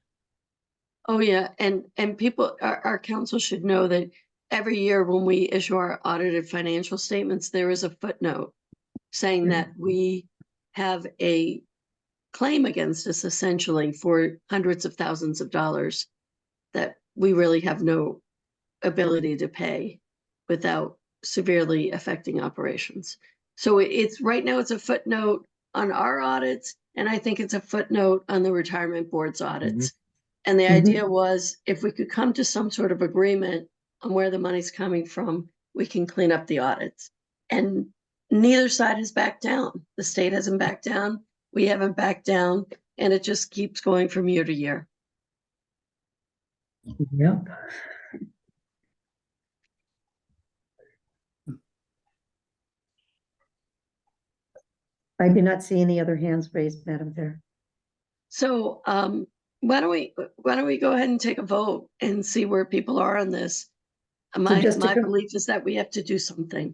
Oh yeah, and people, our council should know that every year when we issue our audited financial statements, there is a footnote saying that we have a claim against us essentially for hundreds of thousands of dollars that we really have no ability to pay without severely affecting operations. So it's right now it's a footnote on our audits, and I think it's a footnote on the retirement board's audits. And the idea was if we could come to some sort of agreement on where the money's coming from, we can clean up the audits. And neither side has backed down. The state hasn't backed down. We haven't backed down, and it just keeps going from year to year. Yep. I do not see any other hands raised, Madam Chair. So why don't we go ahead and take a vote and see where people are on this? My just to my con- belief is that we have to do something.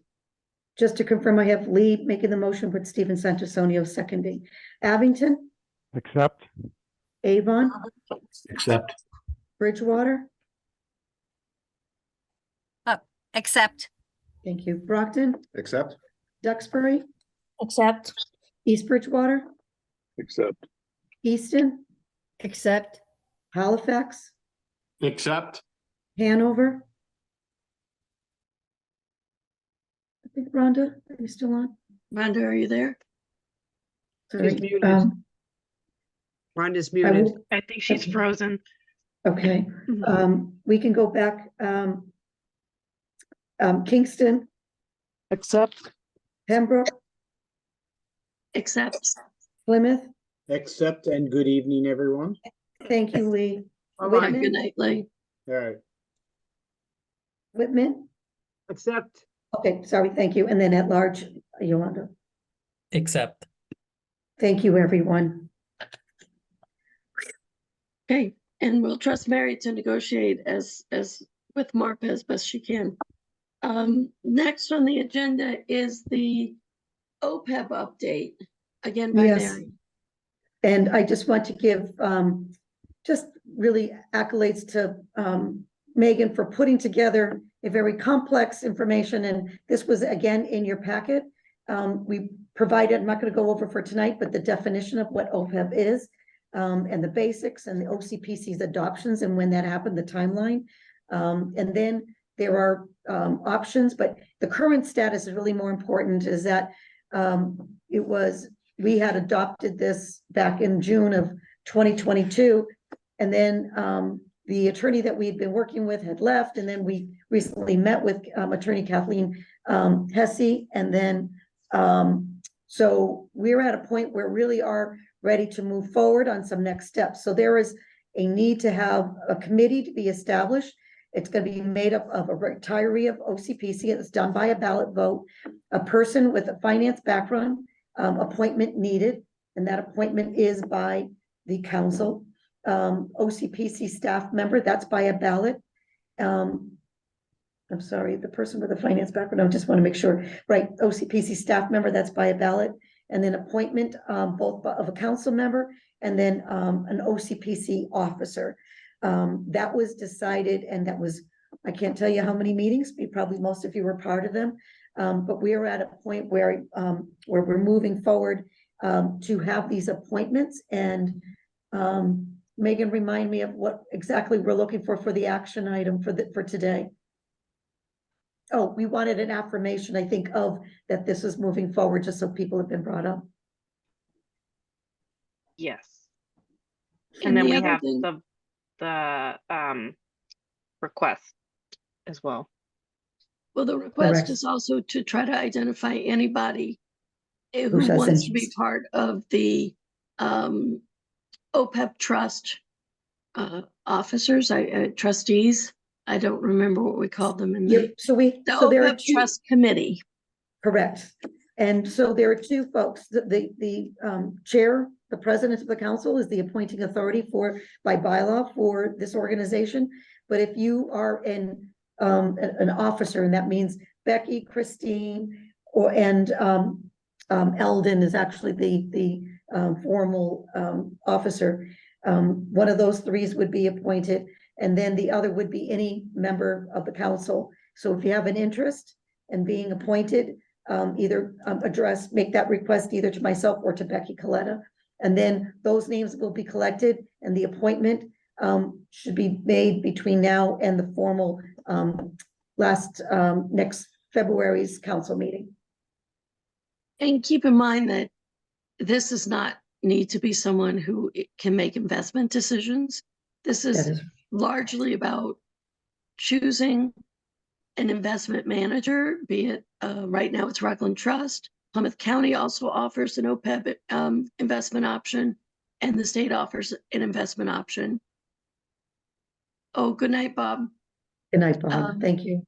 Just to confirm, I have Lee making the motion with Stephen Santisonio seconding. Abington, Accept. Avon, Accept. Bridgewater, Accept. thank you. Brockton, Accept. Duxbury, Accept. East Bridgewater, Accept. Easton, Accept. Halifax, Accept. Hanover. I think Rhonda, are you still on? Rhonda, are you there? Sorry. muted. Rhonda's I muted. will- I think she's frozen. Okay, Mhm. we can go back. Kingston, Accept. Pembroke, Accept. Plymouth. Accept and good evening, everyone. Thank you, Lee. Good Whitman, night, Lee. All right. Whitman. Accept. Okay, sorry, thank you. And then at large, Yolanda. Accept. Thank you, everyone. Okay, and we'll trust Mary to negotiate as with Marpa as best she can. Next on the agenda is the OPEB update, again by Yes. Mary. And I just want to give just really accolades to Megan for putting together a very complex information. And this was again in your packet. We provided, I'm not going to go over for tonight, but the definition of what OPEB is and the basics and the OCPC's adoptions and when that happened, the timeline. And then there are options, but the current status is really more important is that we had adopted this back in June of 2022. And then the attorney that we'd been working with had left. And then we recently met with attorney Kathleen Hesse. And then, so we're at a point where we really are ready to move forward on some next steps. So there is a need to have a committee to be established. It's going to be made up of a retiree of OCPC. It's done by a ballot vote, a person with a finance background, appointment needed, and that appointment is by the council. OCPC staff member, that's by a ballot. I'm sorry, the person with a finance background, I just want to make sure, right, OCPC staff member, that's by a ballot, and then appointment both of a council member and then an OCPC officer. That was decided, and that was, I can't tell you how many meetings, probably most of you were part of them. But we are at a point where we're moving forward to have these appointments. And Megan, remind me of what exactly we're looking for the action item for today. Oh, we wanted an affirmation, I think, of that this is moving forward, just so people have been brought up. Yes. And And then the we other have thing- the request as well. Well, the request Correct. is also to try to identify anybody who Who has wants to be interest. part of the OPEB trust officers, trustees. I don't remember what we called them in Yep, the so there are OPEB two. trust committee. Correct. And so there are two folks, the chair, the president of the council is the appointing authority by bylaw for this organization. But if you are an officer, and that means Becky, Christine, and Eldon is actually the formal officer. One of those threes would be appointed, and then the other would be any member of the council. So if you have an interest in being appointed, either make that request either to myself or to Becky Coletta. And then those names will be collected, and the appointment should be made between now and the formal next February's council meeting. And keep in mind that this does not need to be someone who can make investment decisions. This That is is, largely about choosing an investment manager, be it, right now it's Rockland Trust. Plymouth County also offers an OPEB investment option, and the state offers an investment option. Oh, good night, Bob. good night, Bob. Thank you.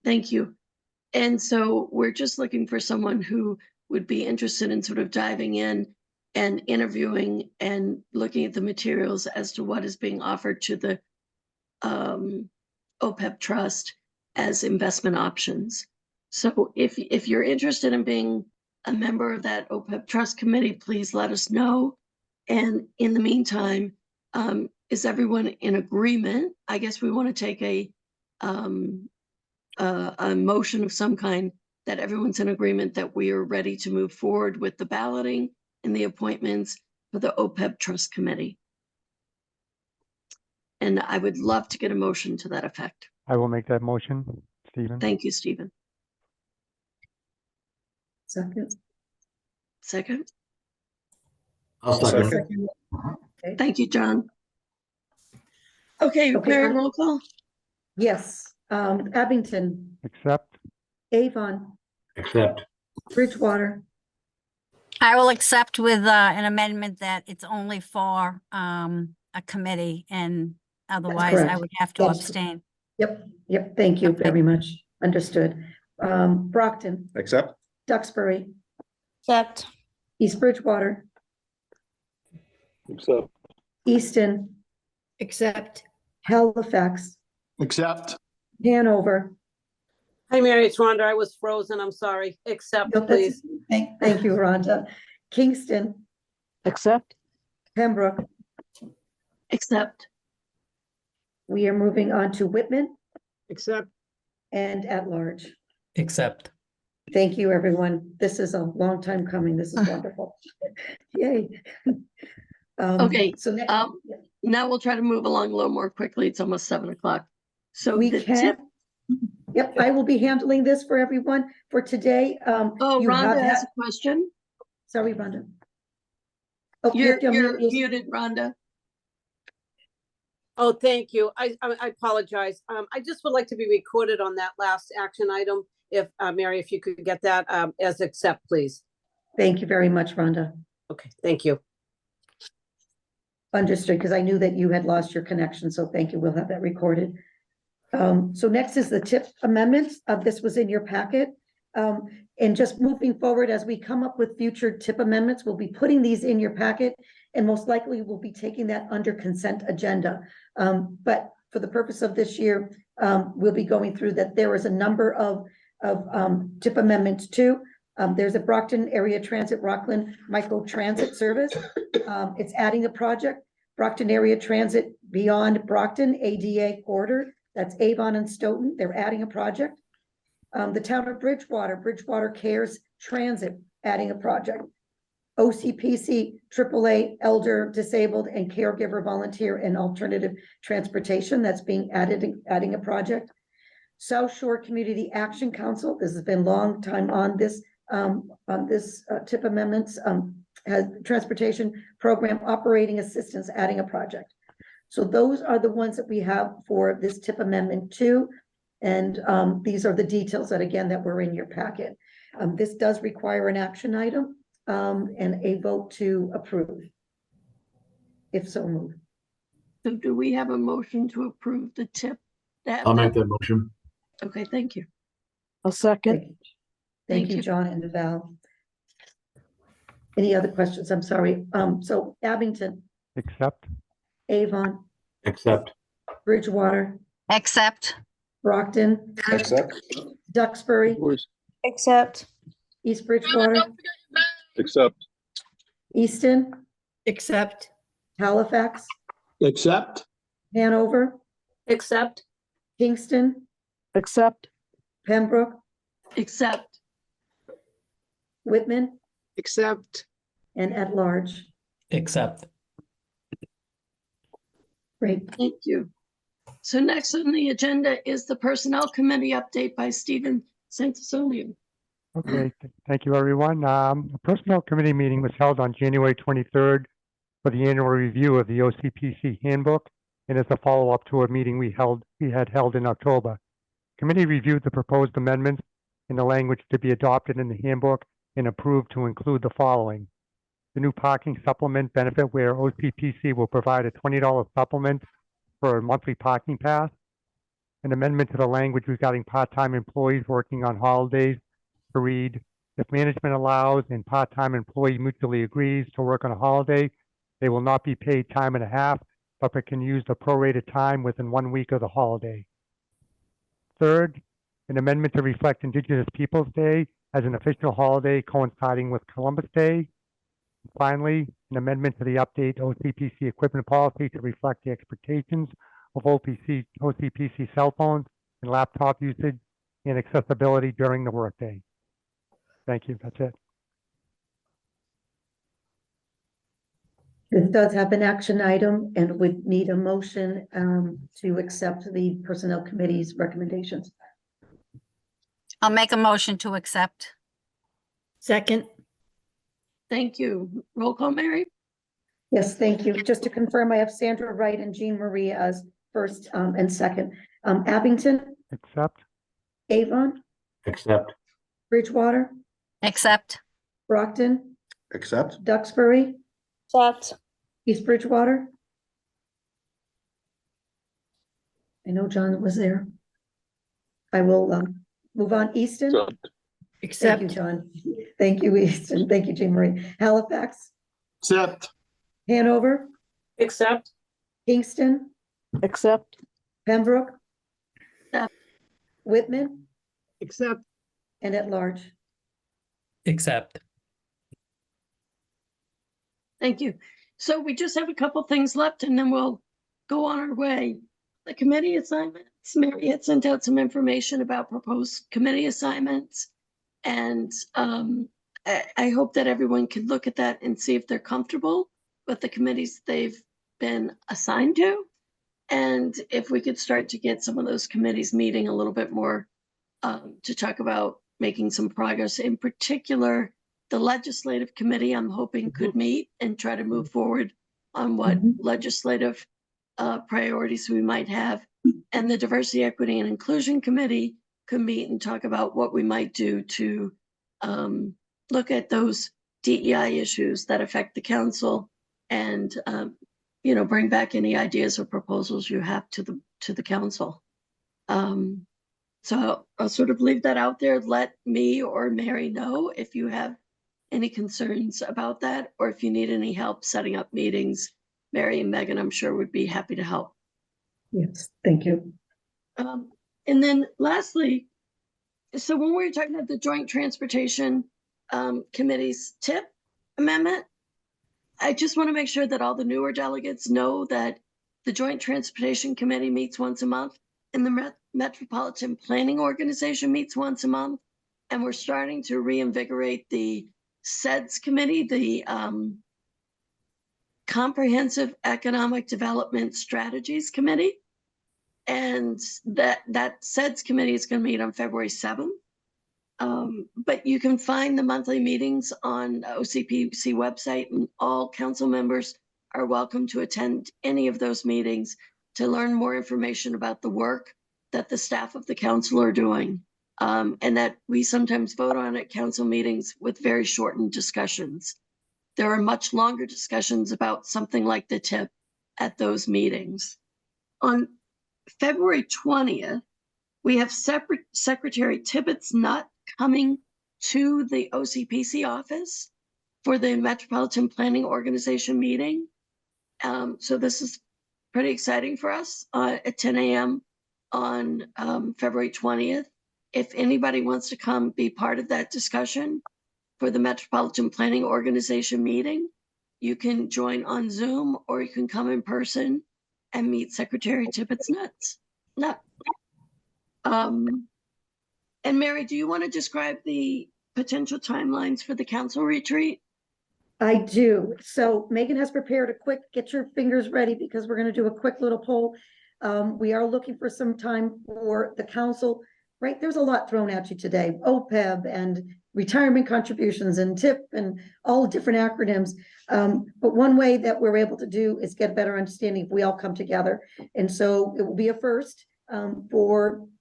Thank you. And so we're just looking for someone who would be interested in sort of diving in and interviewing and looking at the materials as to what is being offered to the OPEB trust as investment options. So if you're interested in being a member of that OPEB trust committee, please let us know. And in the meantime, is everyone in agreement? I guess we want to take a motion of some kind that everyone's in agreement that we are ready to move forward with the balloting and the appointments for the OPEB trust committee. And I would love to get a motion to that effect. I will make that motion, Stephen. Thank you, Stephen. Second. Second. I'll Second. Okay. Thank you, John. Okay, Okay, Mary, roll call. Yes, Abington, Accept. Avon, Accept. Bridgewater, I will accept with an amendment that it's only for a committee, and otherwise I correct. would have to That's- abstain. Yep, thank you Okay. very much. Understood. Brockton, Accept. Duxbury, Accept. East Bridgewater, Accept. Easton, Accept. Halifax, Accept. Hanover. Hi, Mary, it's Rhonda. I was frozen. I'm sorry. Accept, No, that's- please. Thank you, Rhonda. Kingston, Accept. Pembroke. Accept. We are moving on to Whitman Accept. and at large. Accept. Thank you, everyone. This is a long time coming. This is wonderful. Yay. Okay, So next, now we'll try to move along a little more quickly. It's almost 7 o'clock. So we the can. tip, Yep, I will be handling this for everyone for today. oh, You have Rhonda has had- a question. Sorry, Rhonda. Oh, you have to You're unmute yourself. muted, Rhonda. Oh, thank you. I apologize. I just would like to be recorded on that last action item. If, Mary, if you could get that, as accept, please. Thank you very much, Rhonda. Okay, thank you. Understood, because I knew that you had lost your connection, so thank you. We'll have that recorded. So next is the tip amendments. This was in your packet. And just moving forward, as we come up with future tip amendments, we'll be putting these in your packet, and most likely we'll be taking that under consent agenda. But for the purpose of this year, we'll be going through that. There is a number of tip amendments too. There's a Brockton Area Transit Rockland Micro Transit Service. It's adding a project, Brockton Area Transit Beyond Brockton ADA Corridor. That's Avon and Stoughton. They're adding a project. The town of Bridgewater Cares Transit, adding a project. OCPC, AAA, Elder, Disabled, and Caregiver Volunteer and Alternative Transportation, that's being added, adding a project. South Shore Community Action Council, this has been long time on this tip amendments, has Transportation Program Operating Assistance, adding a project. So those are the ones that we have for this tip amendment 2. And these are the details that, again, that were in your packet. This does require an action item and a vote to approve. If so moved. So do we have a motion to approve the tip? I'll make that motion. Okay, thank you. I'll second. Thank Thank you, you. John and Val. Any other questions? I'm sorry. So Abington, Accept. Avon, Accept. Bridgewater, Accept. Brockton, Accept. Duxbury, Accept. East Bridgewater, Accept. Easton, Accept. Halifax, Accept. Hanover, Accept. Kingston, Accept. Pembroke, Accept. Whitman, Accept. and at large. Accept. Great. Thank you. So next on the agenda is the Personnel Committee update by Stephen Santisonian. Okay, thank you, everyone. The Personnel Committee meeting was held on January 23rd for the annual review of the OCPC handbook, and as a follow-up to a meeting we had held in October. Committee reviewed the proposed amendments in the language to be adopted in the handbook and approved to include the following. The new parking supplement benefit where OCPC will provide a $20 supplement for a monthly parking pass. An amendment to the language regarding part-time employees working on holidays to read, if management allows and part-time employee mutually agrees to work on a holiday, they will not be paid time and a half, but they can use the prorated time within 1 week of the holiday. Third, an amendment to reflect Indigenous Peoples' Day as an official holiday coinciding with Columbus Day. Finally, an amendment to the update OCPC equipment policy to reflect the expectations of OCPC cell phones and laptop usage and accessibility during the workday. Thank you. That's it. This does have an action item and would need a motion to accept the Personnel Committee's recommendations. I'll make a motion to accept. Second. Thank you. Roll call, Mary? Yes, thank you. Just to confirm, I have Sandra Wright and Jean Marie as first and second. Abington, Accept. Avon, Accept. Bridgewater, Accept. Brockton, Accept. Duxbury, Accept. East Bridgewater. I know John was there. I will move on. Easton. Thank you, John. Thank you, Easton. Thank you, Jean Marie. Halifax, Accept. Hanover, Accept. Kingston, Accept. Pembroke, Accept. Whitman, Accept. and at large. Accept. Thank you. So we just have a couple things left and then we'll go on our way. The committee assignments, Mary had sent out some information about proposed committee assignments. And I hope that everyone can look at that and see if they're comfortable with the committees they've been assigned to. And if we could start to get some of those committees meeting a little bit more to talk about making some progress. In particular, the legislative committee, I'm hoping could meet and try to move forward on what legislative priorities we might have. And the diversity, equity, and inclusion committee could meet and talk about what we might do to look at those DEI issues that affect the council and bring back any ideas or proposals you have to the council. So I'll sort of leave that out there. Let me or Mary know if you have any concerns about that, or if you need any help setting up meetings. Mary and Megan, I'm sure, would be happy to help. Yes, thank you. And then lastly, so when we were talking about the Joint Transportation Committee's TIP amendment, I just want to make sure that all the newer delegates know that the Joint Transportation Committee meets once a month and the Metropolitan Planning Organization meets once a month. And we're starting to reinvigorate the SEDS committee, the Comprehensive Economic Development Strategies Committee. And that SEDS committee is going to meet on February 7th. But you can find the monthly meetings on the OCPC website, and all council members are welcome to attend any of those meetings to learn more information about the work that the staff of the council are doing. And that we sometimes vote on at council meetings with very shortened discussions. There are much longer discussions about something like the TIP at those meetings. On February 20th, we have Secretary Tibbetts not coming to the OCPC office for the Metropolitan Planning Organization meeting. So this is pretty exciting for us at 10 a.m. on February 20th. If anybody wants to come be part of that discussion for the Metropolitan Planning Organization meeting, you can join on Zoom or you can come in person and meet Secretary Tibbetts nuts. And Mary, do you want to describe the potential timelines for the council retreat? I do. So Megan has prepared a quick, get your fingers ready because we're going to do a quick little poll. We are looking for some time for the council right? There's a lot thrown at you today, OPEB and retirement contributions and TIP and all different acronyms. But one way that we're able to do is get a better understanding if we all come together. And so it will be a first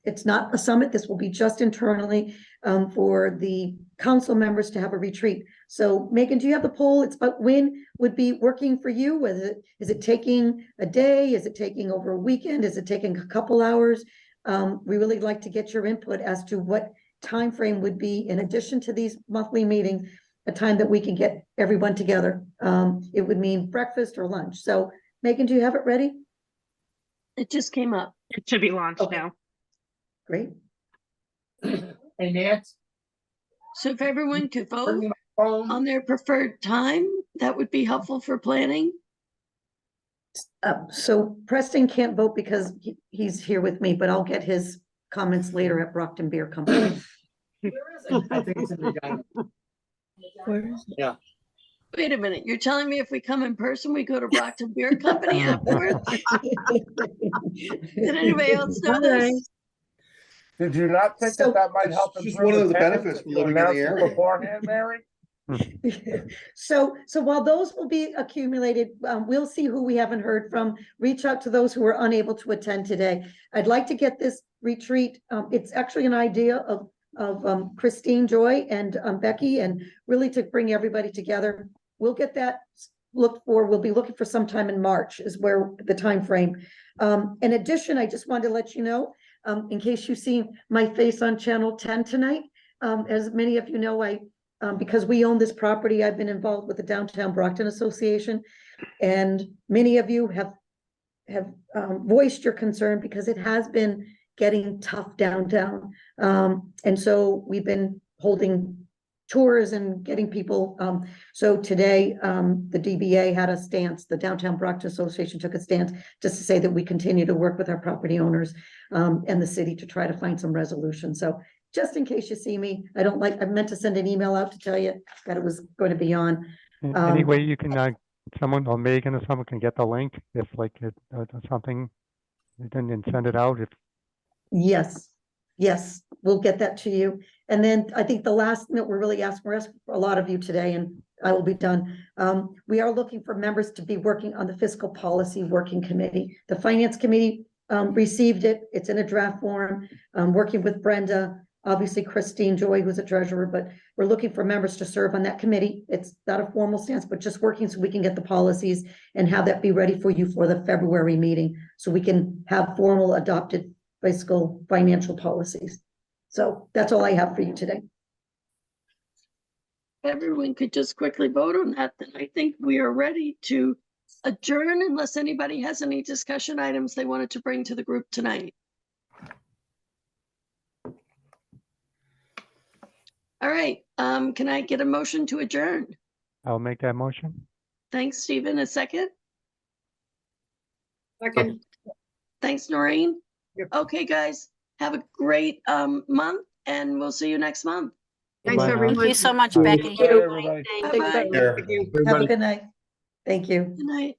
it's not a summit. This will be just internally for the council members to have a retreat. So Megan, do you have the poll? It's about when would be working for you? Is it taking a day? Is it taking over a weekend? Is it taking a couple hours? We really like to get your input as to what time frame would be, in addition to these monthly meetings, a time that we can get everyone together. It would mean breakfast or lunch. So Megan, do you have it ready? It just came up. It should be launched Okay. now. Great. Hey, Nance. So if everyone could vote bring my phone. on their preferred time, that would be helpful for planning. So Preston can't vote because he's here with me, but I'll get his comments later at Brockton Beer Company. I think it's in the guide. Yeah. Wait a minute, you're telling me if we come in person, we go to Brockton Beer Company afterwards? Did anybody else know this? Did you not think So- that might help? It's just improve one of the attendance benefits if from you living in the announced it area. Beforehand, Mary? So while those will be accumulated, we'll see who we haven't heard from, reach out to those who were unable to attend today. I'd like to get this retreat, it's actually an idea of Christine Joy and Becky, and really to bring everybody together. We'll get that we'll be looking for sometime in March is where the time frame. In addition, I just wanted to let you know, in case you see my face on Channel 10 tonight, as many of you know, because we own this property, I've been involved with the Downtown Brockton Association, and many of you have voiced your concern because it has been getting tough downtown. And so we've been holding tours and getting people. So today, the DBA had a stance, the Downtown Brockton Association took a stance just to say that we continue to work with our property owners and the city to try to find some resolution. So just in case you see me, I meant to send an email out to tell you that it was going to be on. Any way you can, someone or Megan or someone can get the link if like something, and send it out if. Yes, we'll get that to you. And then I think the last thing that we're asking for a lot of you today, and I will be done. We are looking for members to be working on the fiscal policy working committee. The finance committee received it. It's in a draft form. Working with Brenda, obviously Christine Joy, who's a treasurer, but we're looking for members to serve on that committee. It's not a formal stance, but just working so we can get the policies and have that be ready for you for the February meeting, so we can have formal adopted fiscal financial policies. So that's all I have for you today. Everyone could just quickly vote on that, then I think we are ready to adjourn unless anybody has any discussion items they wanted to bring to the group tonight. All right, can I get a motion to adjourn? I'll make that motion. Thanks, Stephen. A second? Second. Thanks, Noreen. Yep. Okay, guys, have a great month and we'll see you next month. Thanks, Bye now. everyone. Thank you so much, Becky. Bye, everybody. Bye-bye. Have a good night. Thank you. Good night.